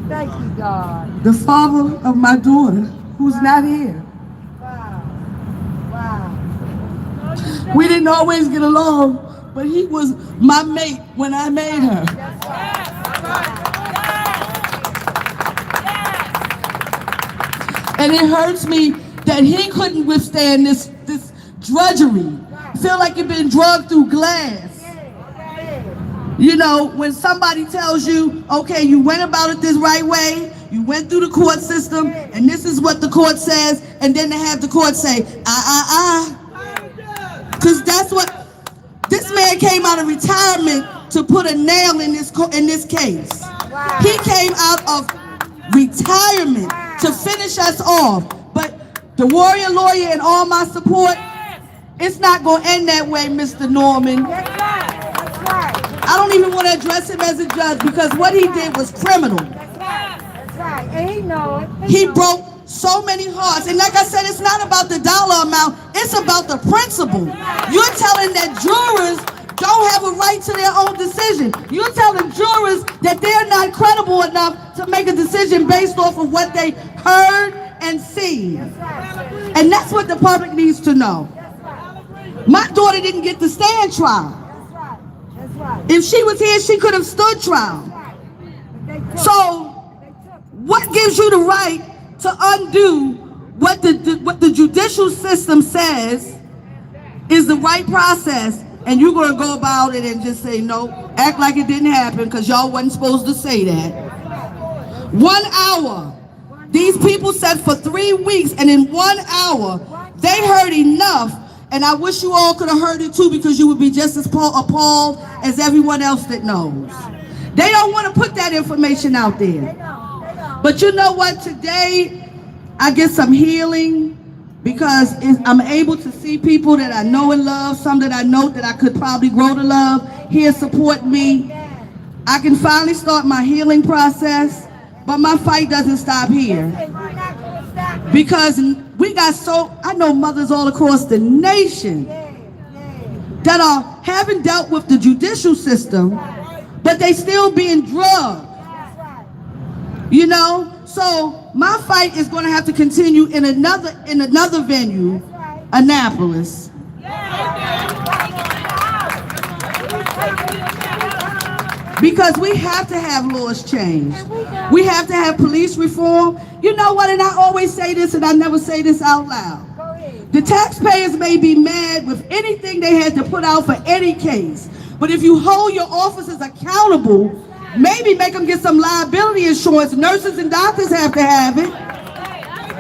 Speaker 4: Thank you, God.
Speaker 1: the father of my daughter, who's not here.
Speaker 4: Wow.
Speaker 1: We didn't always get along, but he was my mate when I made her. And it hurts me that he couldn't withstand this drudgery. Feel like you've been drugged through glass. You know, when somebody tells you, okay, you went about it this right way, you went through the court system, and this is what the court says, and then they have the court say, because that's what, this man came out of retirement to put a nail in this case. He came out of retirement to finish us off. But the warrior lawyer and all my support, it's not going to end that way, Mr. Norman. I don't even want to address him as a judge because what he did was criminal.
Speaker 4: That's right. And he knows it.
Speaker 1: He broke so many hearts. And like I said, it's not about the dollar amount. It's about the principle. You're telling that jurors don't have a right to their own decision. You're telling jurors that they're not credible enough to make a decision based off of what they heard and seen. And that's what the public needs to know. My daughter didn't get to stand trial. If she was here, she could have stood trial. So, what gives you the right to undo what the judicial system says is the right process, and you're going to go about it and just say, no, act like it didn't happen because y'all wasn't supposed to say that. 1 hour. These people said for 3 weeks, and in 1 hour, they heard enough, and I wish you all could have heard it too, because you would be just as appalled as everyone else that knows. They don't want to put that information out there. But you know what? Today, I get some healing because I'm able to see people that I know and love, some that I know that I could probably grow to love, here support me. I can finally start my healing process, but my fight doesn't stop here. Because we got I know mothers all across the nation that haven't dealt with the judicial system, but they still being drugged. You know? So my fight is going to have to continue in another venue, Annapolis. Because we have to have laws changed. We have to have police reform. You know what, and I always say this, and I never say this out loud. The taxpayers may be mad with anything they had to put out for any case, but if you hold your officers accountable, maybe make them get some liability insurance. Nurses and doctors have to have it.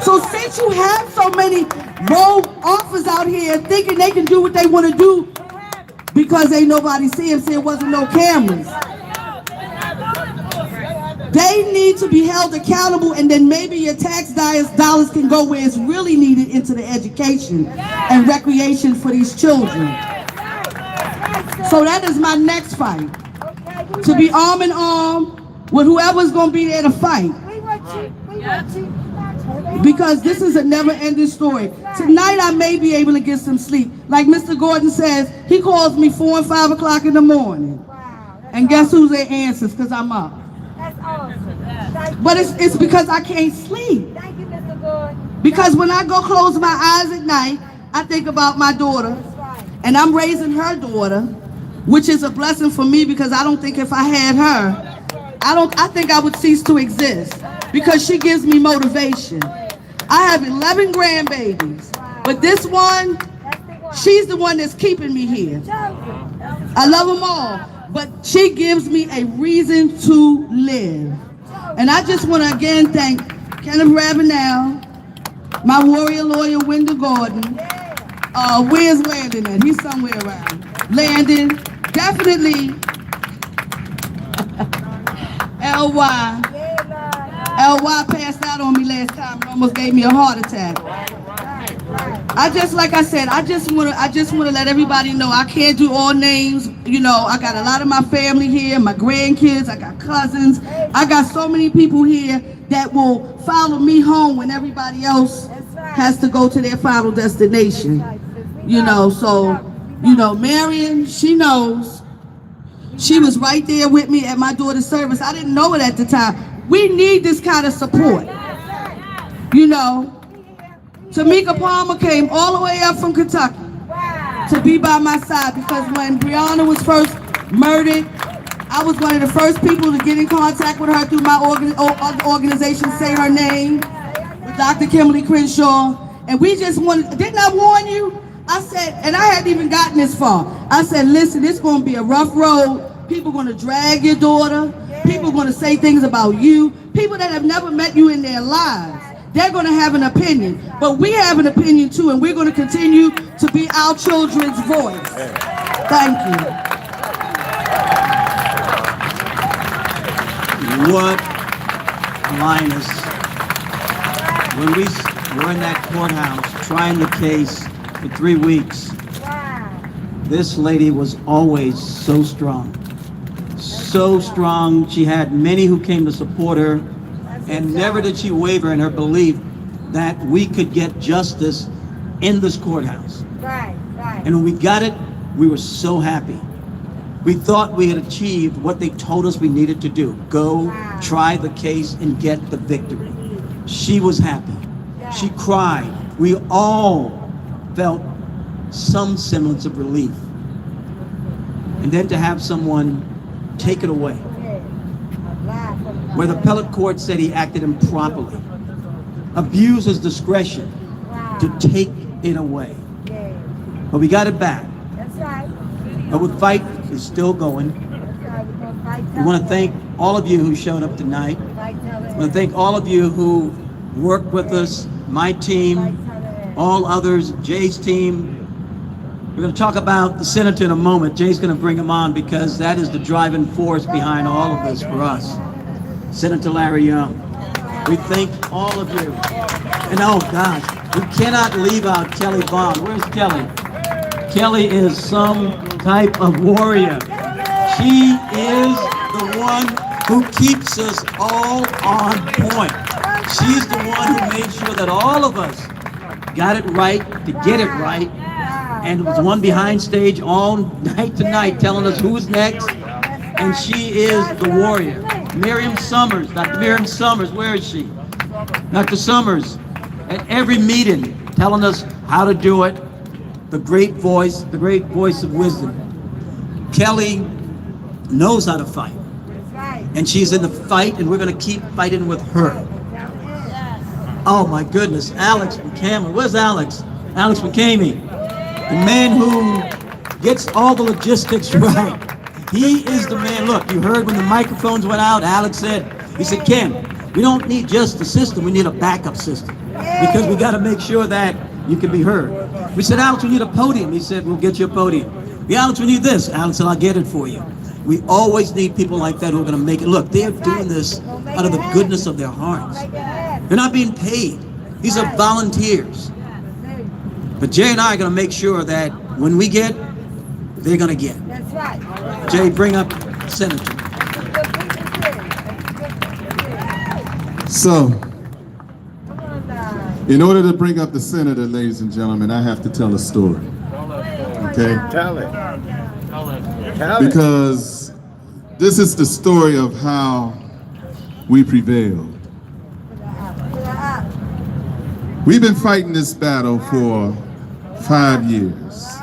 Speaker 1: So since you have so many rogue officers out here thinking they can do what they want to do because ain't nobody see them, there wasn't no cameras, they need to be held accountable, and then maybe your tax dollars can go where it's really needed, into the education and recreation for these children. So that is my next fight. To be arm in arm with whoever's going to be there to fight. Because this is a never-ending story. Tonight I may be able to get some sleep. Like Mr. Gordon says, he calls me 4 and 5 o'clock in the morning. And guess who's there answers? Because I'm up.
Speaker 4: That's awesome.
Speaker 1: But it's because I can't sleep.
Speaker 4: Thank you, Mr. Gordon.
Speaker 1: Because when I go close my eyes at night, I think about my daughter. And I'm raising her daughter, which is a blessing for me, because I don't think if I had her, I think I would cease to exist, because she gives me motivation. I have 11 grandbabies, but this one, she's the one that's keeping me here. I love them all, but she gives me a reason to live. And I just want to again thank Kenneth Ravenel, my warrior lawyer, Wendell Gordon. Where's Landon at? He's somewhere around. Landon, definitely LY. LY passed out on me last time and almost gave me a heart attack. Like I said, I just want to let everybody know I can't do all names. You know, I got a lot of my family here, my grandkids, I got cousins. I got so many people here that will follow me home when everybody else has to go to their final destination. You know, so, you know, Marion, she knows. She was right there with me at my daughter's service. I didn't know it at the time. We need this kind of support. You know, Tamika Palmer came all the way up from Kentucky to be by my side, because when Breonna was first murdered, I was one of the first people to get in contact with her through my organization, Say Her Name, with Dr. Kimberly Crenshaw. And we just wanted, didn't I warn you? I said, and I hadn't even gotten this far. I said, listen, it's going to be a rough road. People are going to drag your daughter. People are going to say things about you. People that have never met you in their lives. They're going to have an opinion. But we have an opinion too, and we're going to continue to be our children's voice. Thank you.
Speaker 2: What a lioness. When we were in that courthouse trying the case for 3 weeks, this lady was always so strong. So strong. She had many who came to support her, and never did she waver in her belief that we could get justice in this courthouse. And when we got it, we were so happy. We thought we had achieved what they told us we needed to do. Go, try the case, and get the victory. She was happy. She cried. We all felt some semblance of relief. And then to have someone take it away, where the appellate court said he acted improperly, abused his discretion to take it away. But we got it back. But the fight is still going. We want to thank all of you who showed up tonight. I want to thank all of you who worked with us, my team, all others, Jay's team. We're going to talk about the senator in a moment. Jay's going to bring him on because that is the driving force behind all of this for us. Senator Larry Young. We thank all of you. And oh gosh, we cannot leave out Kelly Bond. Where's Kelly? Kelly is some type of warrior. She is the one who keeps us all on point. She's the one who made sure that all of us got it right to get it right, and was the one behind stage all night tonight telling us who's next, and she is the warrior. Miriam Summers, Dr. Miriam Summers, where is she? Dr. Summers, at every meeting telling us how to do it, the great voice of wisdom. Kelly knows how to fight, and she's in the fight, and we're going to keep fighting with her. Oh my goodness, Alex McCammon. Where's Alex? Alex McCamey, the man who gets all the logistics right. He is the man. Look, you heard when the microphones went out, Alex said, he said, Ken, we don't need just the system, we need a backup system. Because we got to make sure that you can be heard. We said, Alex, we need a podium. He said, we'll get you a podium. Yeah, Alex, we need this. Alex said, I'll get it for you. We always need people like that who are going to make it. Look, they're doing this out of the goodness of their hearts. They're not being paid. These are volunteers. But Jay and I are going to make sure that when we get, they're going to get. That's right. Jay, bring up Senator.
Speaker 6: So, in order to bring up the senator, ladies and gentlemen, I have to tell a story. Okay?
Speaker 9: Tell it.
Speaker 6: Because this is the story of how we prevailed. We've been fighting this battle for 5 years.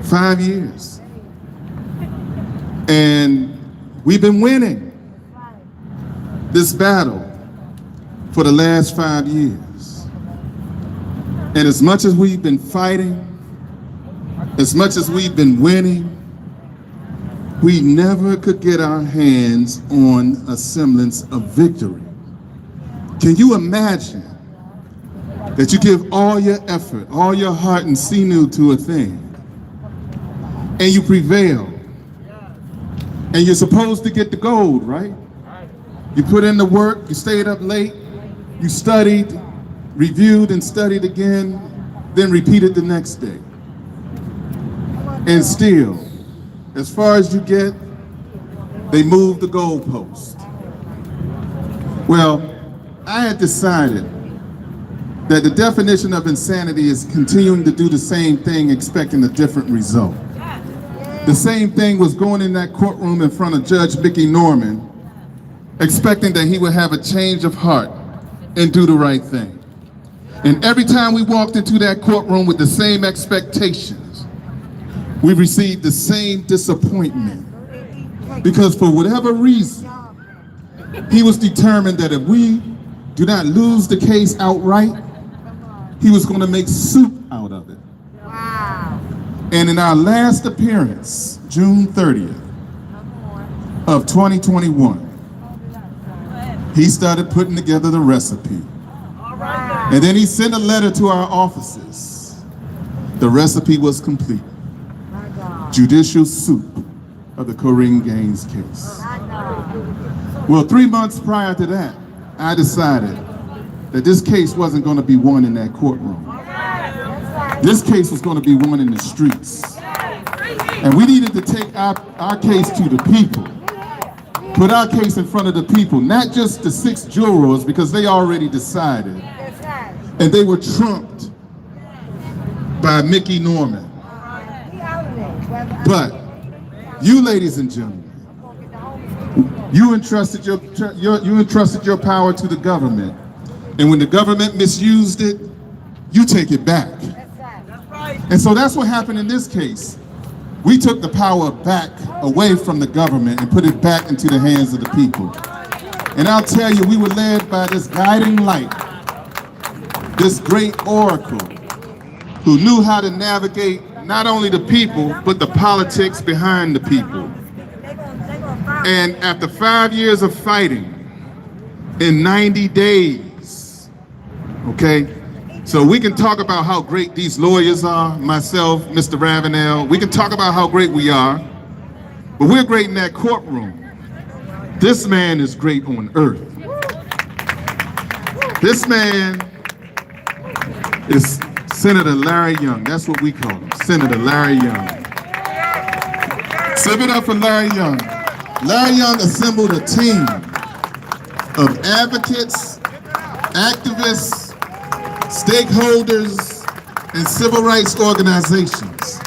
Speaker 6: 5 years. And we've been winning this battle for the last 5 years. And as much as we've been fighting, as much as we've been winning, we never could get our hands on a semblance of victory. Can you imagine that you give all your effort, all your heart and sinew to a thing, and you prevail, and you're supposed to get the gold, right? You put in the work, you stayed up late, you studied, reviewed and studied again, then repeated the next day. And still, as far as you get, they move the goalpost. Well, I had decided that the definition of insanity is continuing to do the same thing, expecting a different result. The same thing was going in that courtroom in front of Judge Mickey Norman, expecting that he would have a change of heart and do the right thing. And every time we walked into that courtroom with the same expectations, we received the same disappointment. Because for whatever reason, he was determined that if we do not lose the case outright, he was going to make soup out of it. Wow. And in our last appearance, June 30th of 2021, he started putting together the recipe. And then he sent a letter to our offices. The recipe was complete. Judicial soup of the Korryn Gaines case. Well, 3 months prior to that, I decided that this case wasn't going to be won in that courtroom. This case was going to be won in the streets. And we needed to take our case to the people. Put our case in front of the people, not just the 6 jurors, because they already decided. And they were trumped by Mickey Norman. But You, ladies and gentlemen, you entrusted your power to the government, and when the government misused it, you take it back. And so that's what happened in this case. We took the power back away from the government and put it back into the hands of the people. And I'll tell you, we were led by this guiding light, this great oracle who knew how to navigate not only the people, but the politics behind the people. And after 5 years of fighting, in 90 days, okay, so we can talk about how great these lawyers are, myself, Mr. Ravenel, we can talk about how great we are, but we're great in that courtroom. This man is great on earth. This man is Senator Larry Young. That's what we call him, Senator Larry Young. Give it up for Larry Young. Larry Young assembled a team of advocates, activists, stakeholders, and civil rights organizations.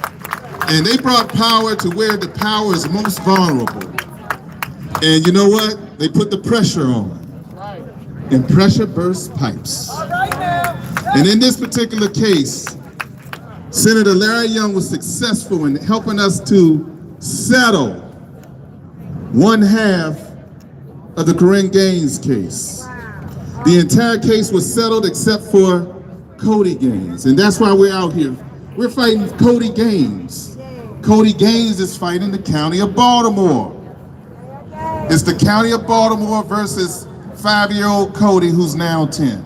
Speaker 6: And they brought power to where the power is most vulnerable. And you know what? They put the pressure on. And pressure bursts pipes. And in this particular case, Senator Larry Young was successful in helping us to settle one half of the Korryn Gaines case. The entire case was settled except for Cody Gaines. And that's why we're out here. We're fighting Cody Gaines. Cody Gaines is fighting the County of Baltimore. It's the County of Baltimore versus 5-year-old Cody, who's now 10.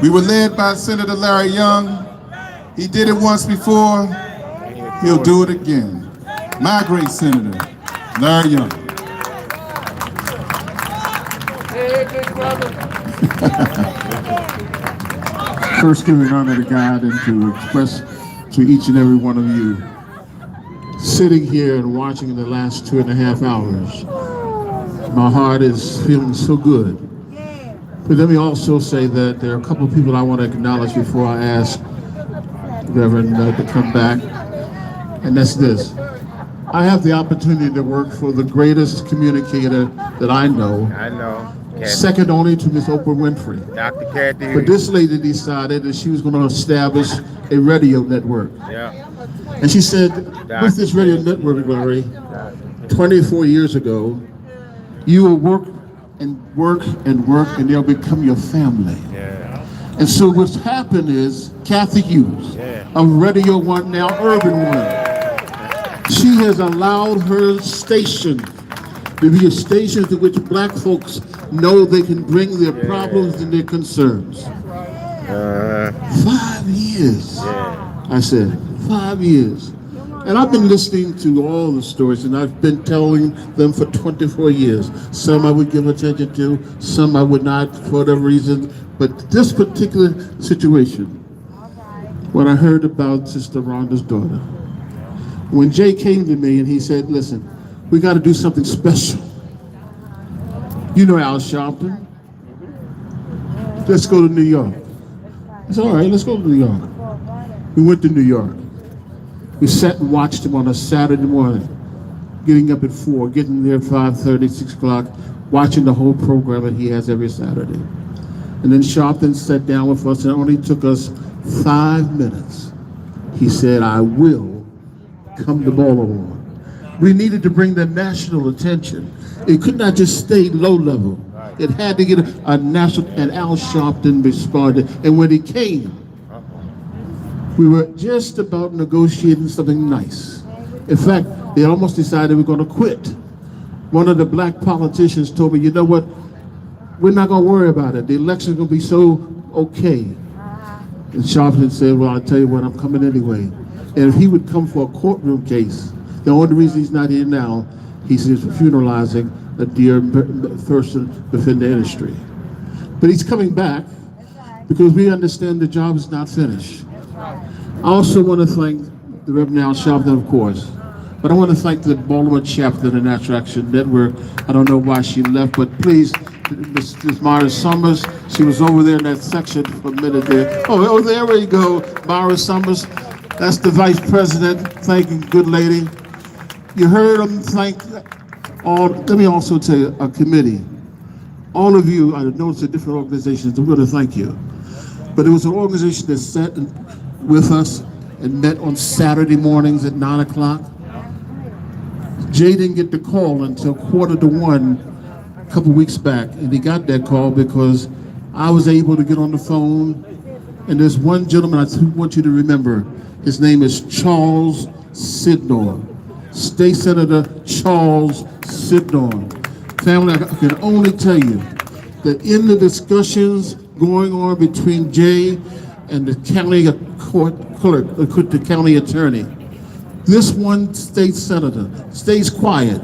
Speaker 6: We were led by Senator Larry Young. He did it once before. He'll do it again. My great Senator, Larry Young.
Speaker 9: Hey, big brother.
Speaker 18: First, giving honor to God and to express to each and every one of you, sitting here and watching in the last 2.5 hours, my heart is feeling so good. But let me also say that there are a couple of people I want to acknowledge before I ask Reverend to come back, and that's this. I have the opportunity to work for the greatest communicator that I know.
Speaker 9: I know.
Speaker 18: Second only to Miss Oprah Winfrey.
Speaker 9: Dr. Kathy.
Speaker 18: But this lady decided that she was going to establish a radio network.
Speaker 9: Yeah.
Speaker 18: And she said, with this radio network, Larry, 24 years ago, you will work and work and work, and they'll become your family.
Speaker 9: Yeah.
Speaker 18: And so what's happened is Kathy Hughes, of Radio One, now Urban One, she has allowed her station to be a station to which black folks know they can bring their problems and their concerns. 5 years. I said, 5 years. And I've been listening to all the stories, and I've been telling them for 24 years. Some I would give attention to, some I would not for whatever reason. But this particular situation, when I heard about Sister Rhonda's daughter, when Jay came to me and he said, listen, we got to do something special. You know Al Sharpton. Let's go to New York. I said, all right, let's go to New York. We went to New York. We sat and watched him on a Saturday morning, getting up at 4, getting there at 5:30, 6 o'clock, watching the whole program that he has every Saturday. And then Sharpton sat down with us, and it only took us 5 minutes. He said, I will come to Baltimore. We needed to bring the national attention. It could not just stay low level. It had to get a national, and Al Sharpton responded. And when he came, we were just about negotiating something nice. In fact, they almost decided we're going to quit. One of the black politicians told me, you know what, we're not going to worry about it. The election's going to be so okay. And Sharpton said, well, I'll tell you what, I'm coming anyway. And if he would come for a courtroom case, the only reason he's not here now, he's funeralizing a dear person within the industry. But he's coming back because we understand the job is not finished. I also want to thank the Reverend Al Sharpton, of course, but I want to thank the Baltimore chapter of the Natural Action Network. I don't know why she left, but please, Ms. Myra Summers, she was over there in that section for a minute there. Oh, there we go, Myra Summers. That's the vice president. Thank you, good lady. You heard them thank all. Let me also tell you, a committee. All of you, I know it's a different organizations. I'm going to thank you. But it was an organization that sat with us and met on Saturday mornings at 9 o'clock. Jay didn't get the call until 1:45 a couple weeks back, and he got that call because I was able to get on the phone. And there's one gentleman I want you to remember. His name is Charles Sidnor, State Senator Charles Sidnor. Family, I can only tell you that in the discussions going on between Jay and the county court clerk, the county attorney, this one state senator stays quiet,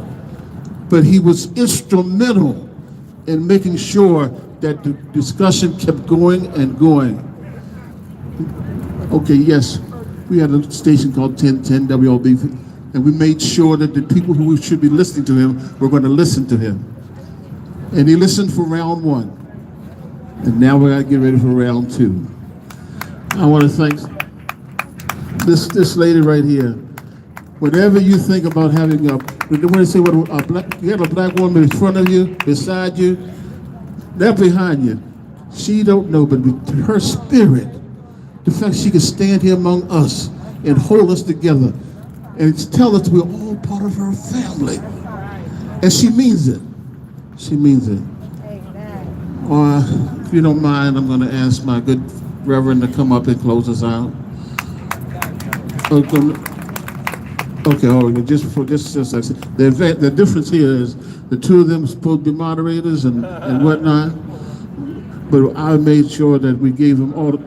Speaker 18: but he was instrumental in making sure that the discussion kept going and going. Okay, yes, we had a station called 1010 WLB, and we made sure that the people who should be listening to him were going to listen to him. And he listened for round one. And now we got to get ready for round two. I want to thank this lady right here. Whatever you think about having when they say you have a black woman in front of you, beside you, they're behind you. She don't know, but with her spirit, the fact she can stand here among us and hold us together and tell us we're all part of her family. And she means it. She means it. If you don't mind, I'm going to ask my good Reverend to come up and close us out. Okay, just a second. The difference here is the two of them are supposed to be moderators and whatnot, but I made sure that we gave them all.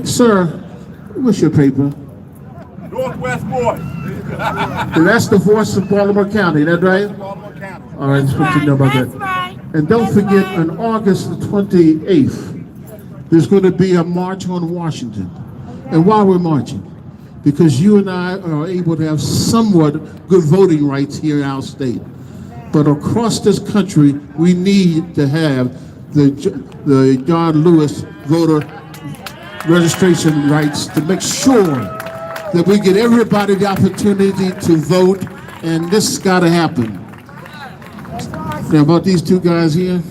Speaker 18: Sir, what's your paper?
Speaker 9: Northwest Voice.
Speaker 18: That's the voice of Baltimore County, that right?
Speaker 9: Baltimore County.
Speaker 18: All right, just want you to know about that. And don't forget, on August the 28th, there's going to be a march on Washington. And why we're marching? Because you and I are able to have somewhat good voting rights here in our state. But across this country, we need to have the John Lewis voter registration rights to make sure that we get everybody the opportunity to vote, and this has got to happen. Now, about these two guys here,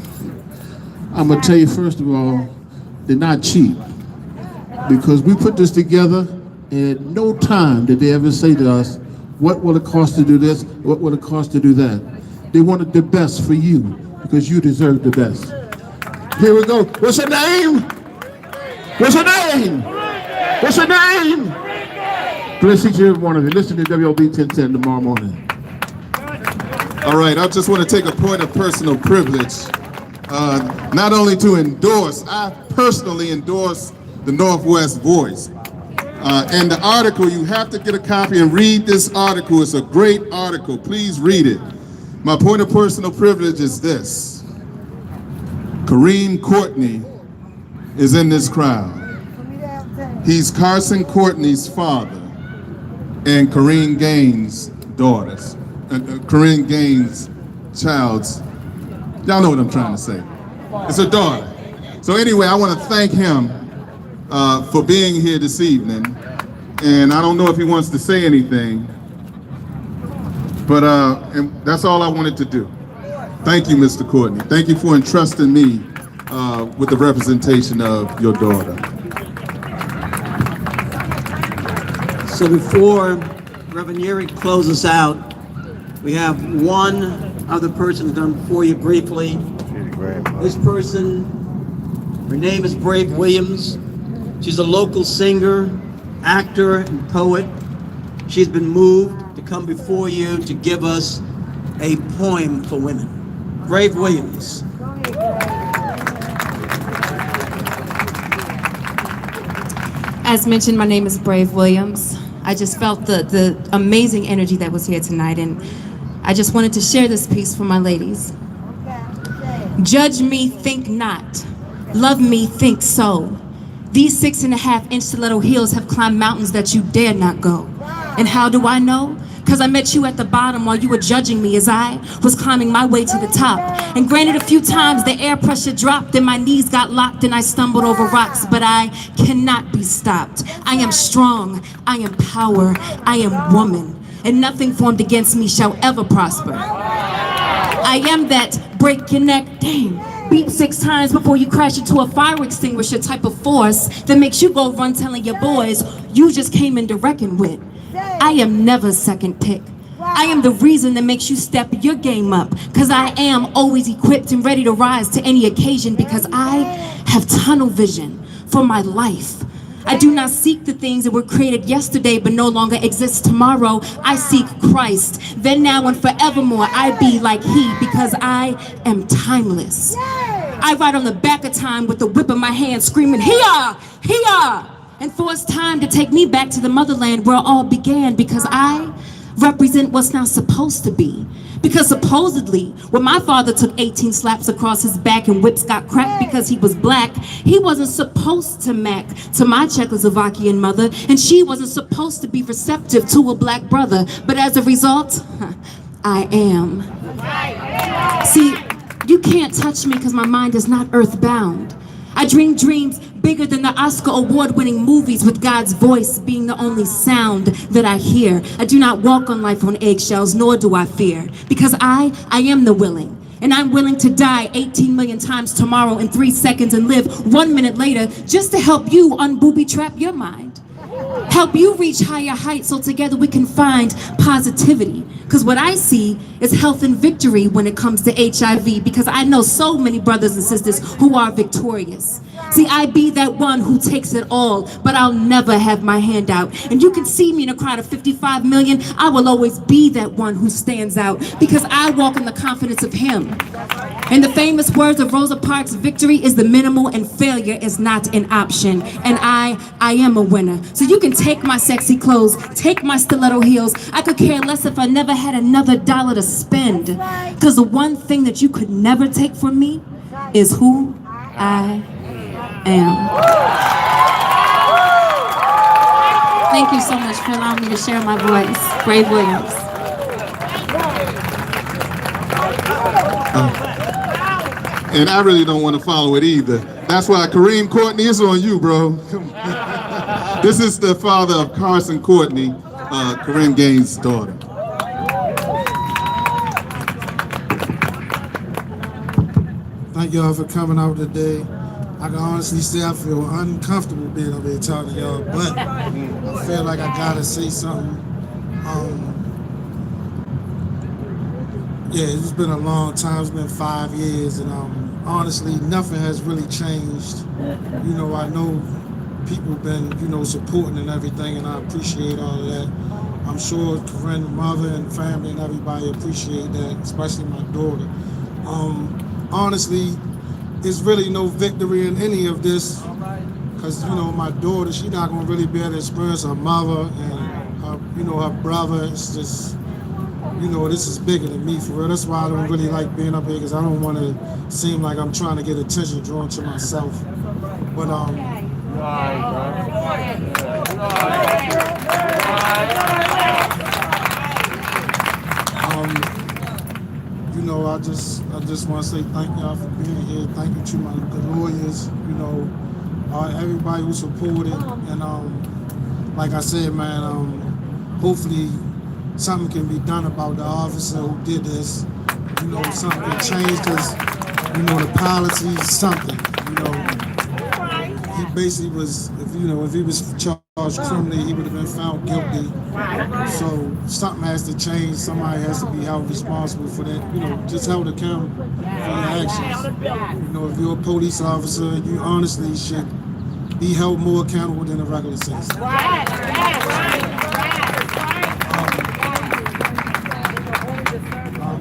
Speaker 18: I'm going to tell you, first of all, they're not cheap, because we put this together, and at no time did they ever say to us, what will it cost to do this? What will it cost to do that? They wanted the best for you, because you deserve the best. Here we go. What's her name? What's her name? What's her name? Bless each and every one of you. Listen to WLB 1010 tomorrow morning.
Speaker 6: All right, I just want to take a point of personal privilege, not only to endorse, I personally endorse the Northwest Voice. And the article, you have to get a copy and read this article. It's a great article. Please read it. My point of personal privilege is this. Kareem Courtney is in this crowd. He's Carson Courtney's father and Korryn Gaines' daughters. Korryn Gaines' child's, y'all know what I'm trying to say. It's a daughter. So anyway, I want to thank him for being here this evening. And I don't know if he wants to say anything, but and that's all I wanted to do. Thank you, Mr. Courtney. Thank you for entrusting me with the representation of your daughter.
Speaker 2: So before Reverend Yeri closes out, we have one other person who's done before you briefly. This person, her name is Brave Williams. She's a local singer, actor, and poet. She's been moved to come before you to give us a poem for women. Brave Williams.
Speaker 19: As mentioned, my name is Brave Williams. I just felt the amazing energy that was here tonight, and I just wanted to share this piece for my ladies. Judge me, think not. Love me, think so. These 6.5-inch stiletto heels have climbed mountains that you dare not go. And how do I know? Because I met you at the bottom while you were judging me as I was climbing my way to the top. And granted, a few times the air pressure dropped and my knees got locked and I stumbled over rocks, but I cannot be stopped. I am strong, I am power, I am woman. and nothing formed against me shall ever prosper. I am that break your neck, beep 6 times before you crash into a fire extinguisher type of force that makes you go run telling your boys you just came in to reckon with. I am never second pick. I am the reason that makes you step your game up, because I am always equipped and ready to rise to any occasion, because I have tunnel vision for my life. I do not seek the things that were created yesterday but no longer exist tomorrow. I seek Christ. Then, now, and forevermore, I be like he, because I am timeless. I ride on the back of time with the whip in my hand, screaming, "Hee-yah! Hee-yah!" and force time to take me back to the motherland where all began, because I represent what's not supposed to be. Because supposedly, when my father took 18 slaps across his back and whips got cracked because he was black, he wasn't supposed to mac to my Czechoslovakian mother, and she wasn't supposed to be receptive to a black brother. But as a result, I am. See, you can't touch me because my mind is not earthbound. I dream dreams bigger than the Oscar award-winning movies, with God's voice being the only sound that I hear. I do not walk on life on eggshells, nor do I fear, because I am the willing. And I'm willing to die 18 million times tomorrow in 3 seconds and live 1 minute later just to help you unbooby-trap your mind. Help you reach higher heights so together we can find positivity. Because what I see is health and victory when it comes to HIV, because I know so many brothers and sisters who are victorious. See, I be that one who takes it all, but I'll never have my hand out. And you can see me in a crowd of 55 million, I will always be that one who stands out, because I walk in the confidence of him. And the famous words of Rosa Parks, victory is the minimal and failure is not an option. And I am a winner. So you can take my sexy clothes, take my stiletto heels. I could care less if I never had another dollar to spend. Because the one thing that you could never take from me is who I am. Thank you so much for allowing me to share my voice. Brave Williams.
Speaker 6: And I really don't want to follow it either. That's why Kareem Courtney is on you, bro. This is the father of Carson Courtney, Kareem Gaines' daughter.
Speaker 20: Thank y'all for coming out today. I can honestly say I feel uncomfortable being up here talking to y'all, but I feel like I gotta say something. Yeah, it's been a long time. It's been 5 years, and honestly, nothing has really changed. You know, I know people been, supporting and everything, and I appreciate all of that. I'm sure Korryn's mother and family and everybody appreciate that, especially my daughter. Honestly, there's really no victory in any of this, because, my daughter, she's not gonna really be able to experience her mother and her, her brother. It's just, this is bigger than me, for real. That's why I don't really like being up here, because I don't want to seem like I'm trying to get attention drawn to myself. But I just want to say thank y'all for being here. Thank you to the lawyers, everybody who supported, and like I said, man, hopefully something can be done about the officer who did this. Something can change, because, the policies, something, He basically was, if he was charged criminally, he would have been found guilty. So something has to change. Somebody has to be held responsible for that, just held accountable for your actions. If you're a police officer, you honestly should be held more accountable than a regular citizen.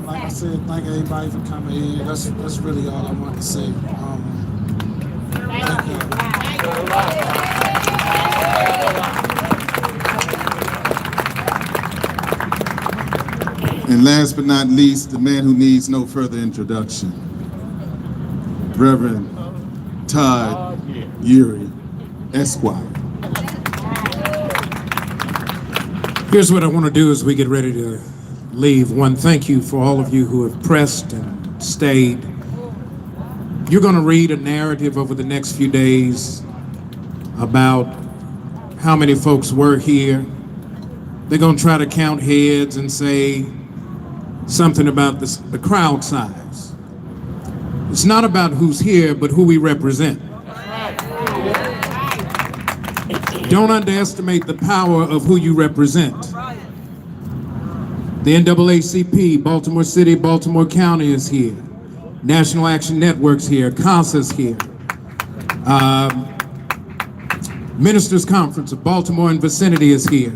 Speaker 20: Like I said, thank everybody for coming here. That's really all I want to say. Thank you.
Speaker 6: And last but not least, the man who needs no further introduction, Reverend Todd Uri, Esquire.
Speaker 21: Here's what I want to do as we get ready to leave. One, thank you for all of you who have pressed and stayed. You're going to read a narrative over the next few days about how many folks were here, they're going to try to count heads and say something about the crowd size. It's not about who's here, but who we represent. Don't underestimate the power of who you represent. The NAACP, Baltimore City, Baltimore County is here. National Action Network's here. CASA's here. Ministers Conference of Baltimore and vicinity is here.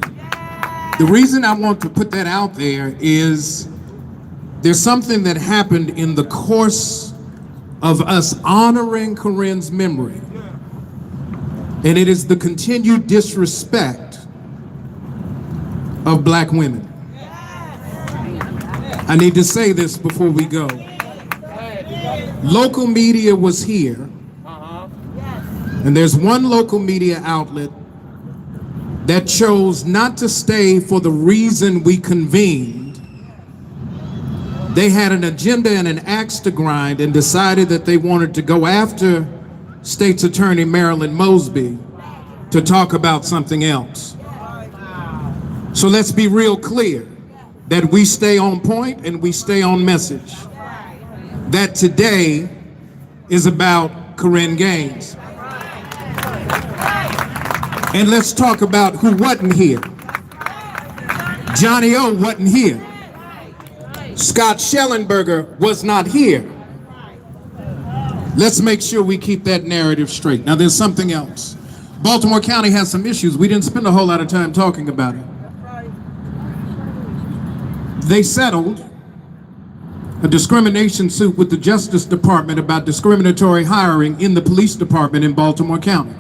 Speaker 21: The reason I want to put that out there is there's something that happened in the course of us honoring Korryn's memory, and it is the continued disrespect of black women. I need to say this before we go. Local media was here, and there's one local media outlet that chose not to stay for the reason we convened. They had an agenda and an axe to grind and decided that they wanted to go after State's Attorney Marilyn Mosby to talk about something else. So let's be real clear that we stay on point and we stay on message. That today is about Korryn Gaines. And let's talk about who wasn't here. Johnny O wasn't here. Scott Schellenberger was not here. Let's make sure we keep that narrative straight. Now there's something else. Baltimore County has some issues. We didn't spend a whole lot of time talking about it. They settled a discrimination suit with the Justice Department about discriminatory hiring in the police department in Baltimore County.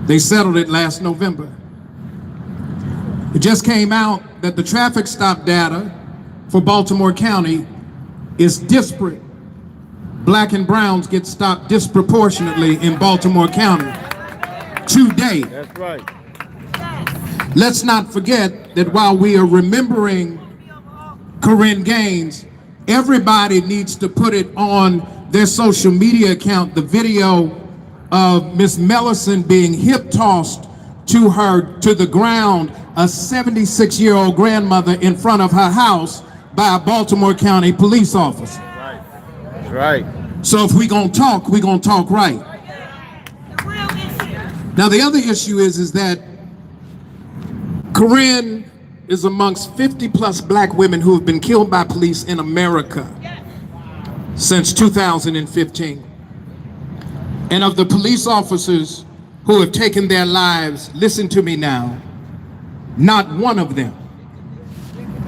Speaker 21: They settled it last November. It just came out that the traffic stop data for Baltimore County is disparate. Black and browns get stopped disproportionately in Baltimore County today.
Speaker 9: That's right.
Speaker 21: Let's not forget that while we are remembering Korryn Gaines, everybody needs to put it on their social media account, the video of Miss Mellison being hip-tossed to the ground, a 76-year-old grandmother in front of her house by a Baltimore County police officer.
Speaker 9: That's right.
Speaker 21: So if we're gonna talk right. Now the other issue is that Korryn is amongst 50 plus black women who have been killed by police in America since 2015. And of the police officers who have taken their lives, listen to me now, not one of them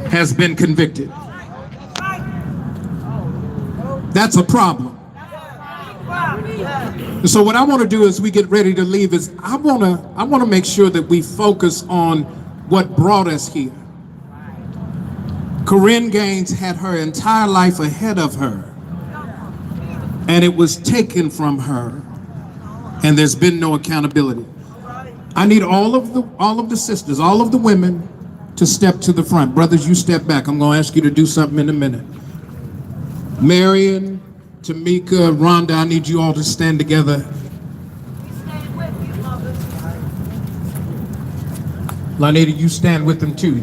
Speaker 21: has been convicted. That's a problem. And so what I want to do as we get ready to leave is I want to make sure that we focus on what brought us here. Korryn Gaines had her entire life ahead of her, and it was taken from her, and there's been no accountability. I need all of the sisters, all of the women to step to the front. Brothers, you step back. I'm going to ask you to do something in a minute. Marion, Tamika, Rhonda, I need you all to stand together. Lanita, you stand with them too.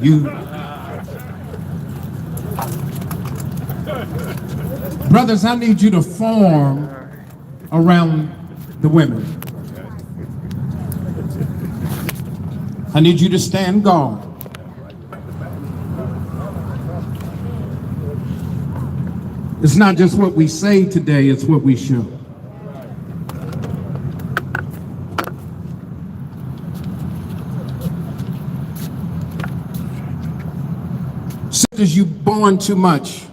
Speaker 21: Brothers, I need you to form around the women. I need you to stand guard. It's not just what we say today, it's what we show. Sisters, you've borne too much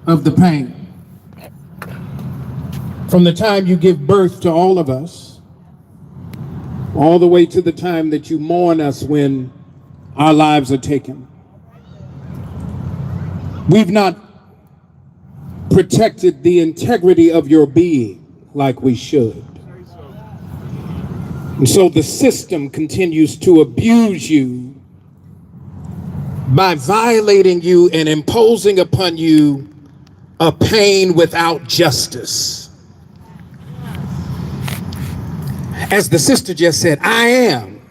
Speaker 21: of the pain. From the time you give birth to all of us, all the way to the time that you mourn us when our lives are taken. We've not protected the integrity of your being like we should. And so the system continues to abuse you by violating you and imposing upon you a pain without justice. As the sister just said, I am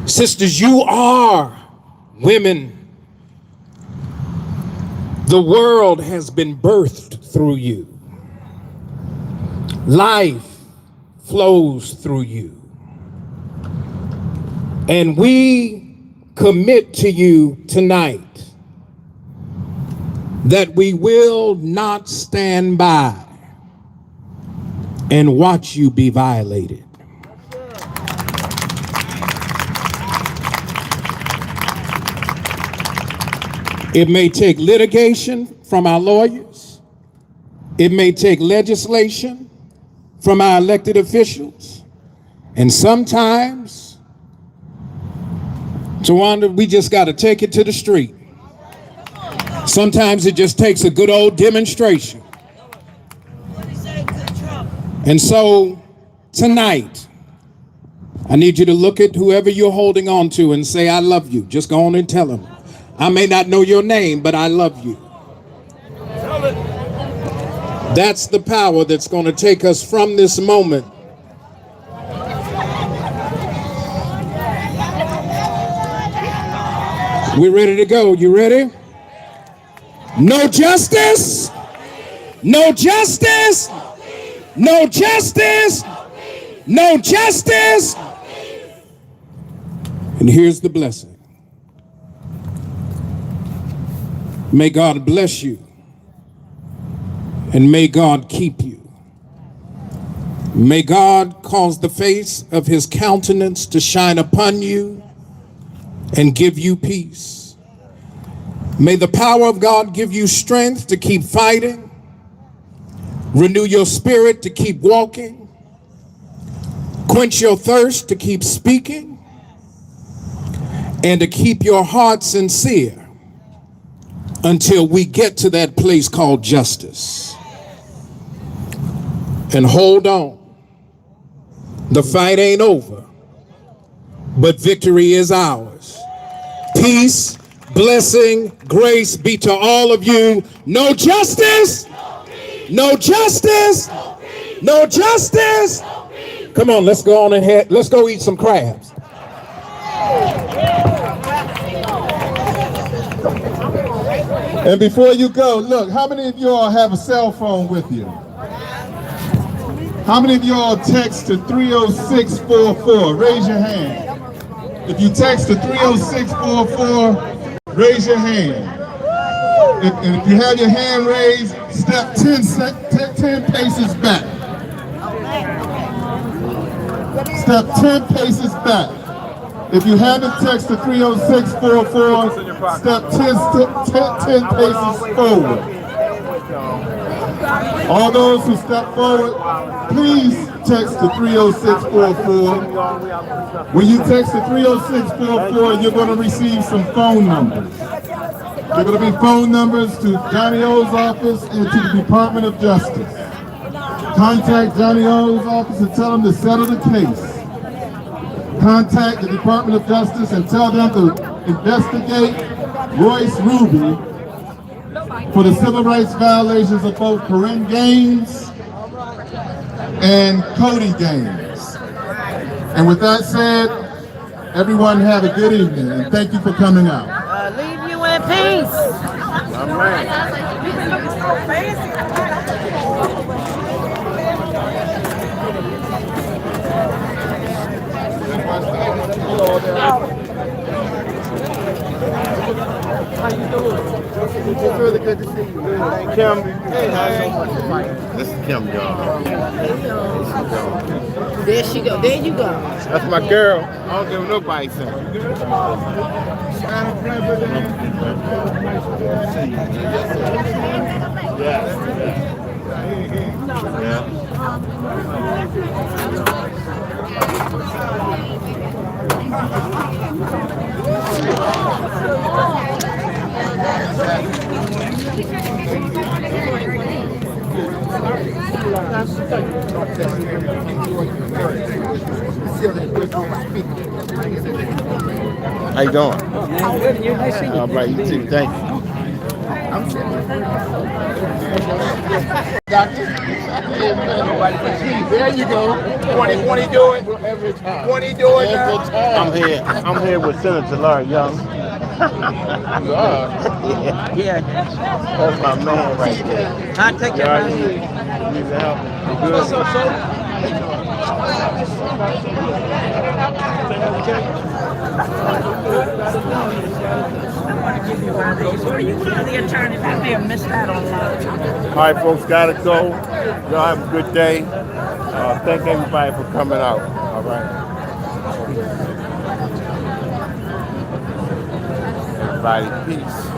Speaker 21: Sisters, you are women. The world has been birthed through you. Life flows through you. And we commit to you tonight that we will not stand by and watch you be violated. It may take litigation from our lawyers. It may take legislation from our elected officials. And sometimes, Tawanda, we just got to take it to the street. Sometimes it just takes a good old demonstration. And so tonight, I need you to look at whoever you're holding on to and say, I love you. Just go on and tell them. I may not know your name, but I love you. That's the power that's going to take us from this moment we're ready to go. You ready? No justice, no justice, no justice, no justice. And here's the blessing. May God bless you, and may God keep you. May God cause the face of his countenance to shine upon you and give you peace. May the power of God give you strength to keep fighting, renew your spirit to keep walking, quench your thirst to keep speaking, and to keep your heart sincere until we get to that place called justice. And hold on. The fight ain't over, but victory is ours. Peace, blessing, grace be to all of you. No justice, no justice, no justice. Come on, let's go on ahead. Let's go eat some crabs.
Speaker 6: And before you go, look, how many of y'all have a cell phone with you? How many of y'all text to 30644? Raise your hand. If you text to 30644, raise your hand. And if you have your hand raised, step 10 paces back. Step 10 paces back. If you haven't texted 30644, step 10 paces forward. All those who step forward, please text to 30644. When you text to 30644, you're going to receive some phone numbers. They're going to be phone numbers to Johnny O's office and to the Department of Justice. Contact Johnny O's office and tell them to settle the case. Contact the Department of Justice and tell them to investigate Royce Ruby for the civil rights violations of both Korryn Gaines and Cody Gaines. And with that said, everyone have a good evening and thank you for coming out.
Speaker 7: Leave you in peace.
Speaker 9: How you doing? It's really good to see you. Kim, hey, this is Kim, y'all.
Speaker 7: There she go. There you go.
Speaker 9: That's my girl. I don't give nobody something. Yeah. How you doing? All right, you too. Thank you. I'm sitting there you go. 20 do it. Every time. 20 do it now. I'm here with Senator Larry Young. You are?
Speaker 2: Yeah.
Speaker 9: That's my man right there.
Speaker 2: I take
Speaker 9: Yeah,
Speaker 2: that.
Speaker 9: you need the help. You good?
Speaker 2: What's up, sir?
Speaker 7: Were you one of the attorneys? I may have missed out on a lot of time.
Speaker 9: All right, folks, gotta go. Y'all have a good day. Thank everybody for coming out. All right. Everybody, peace.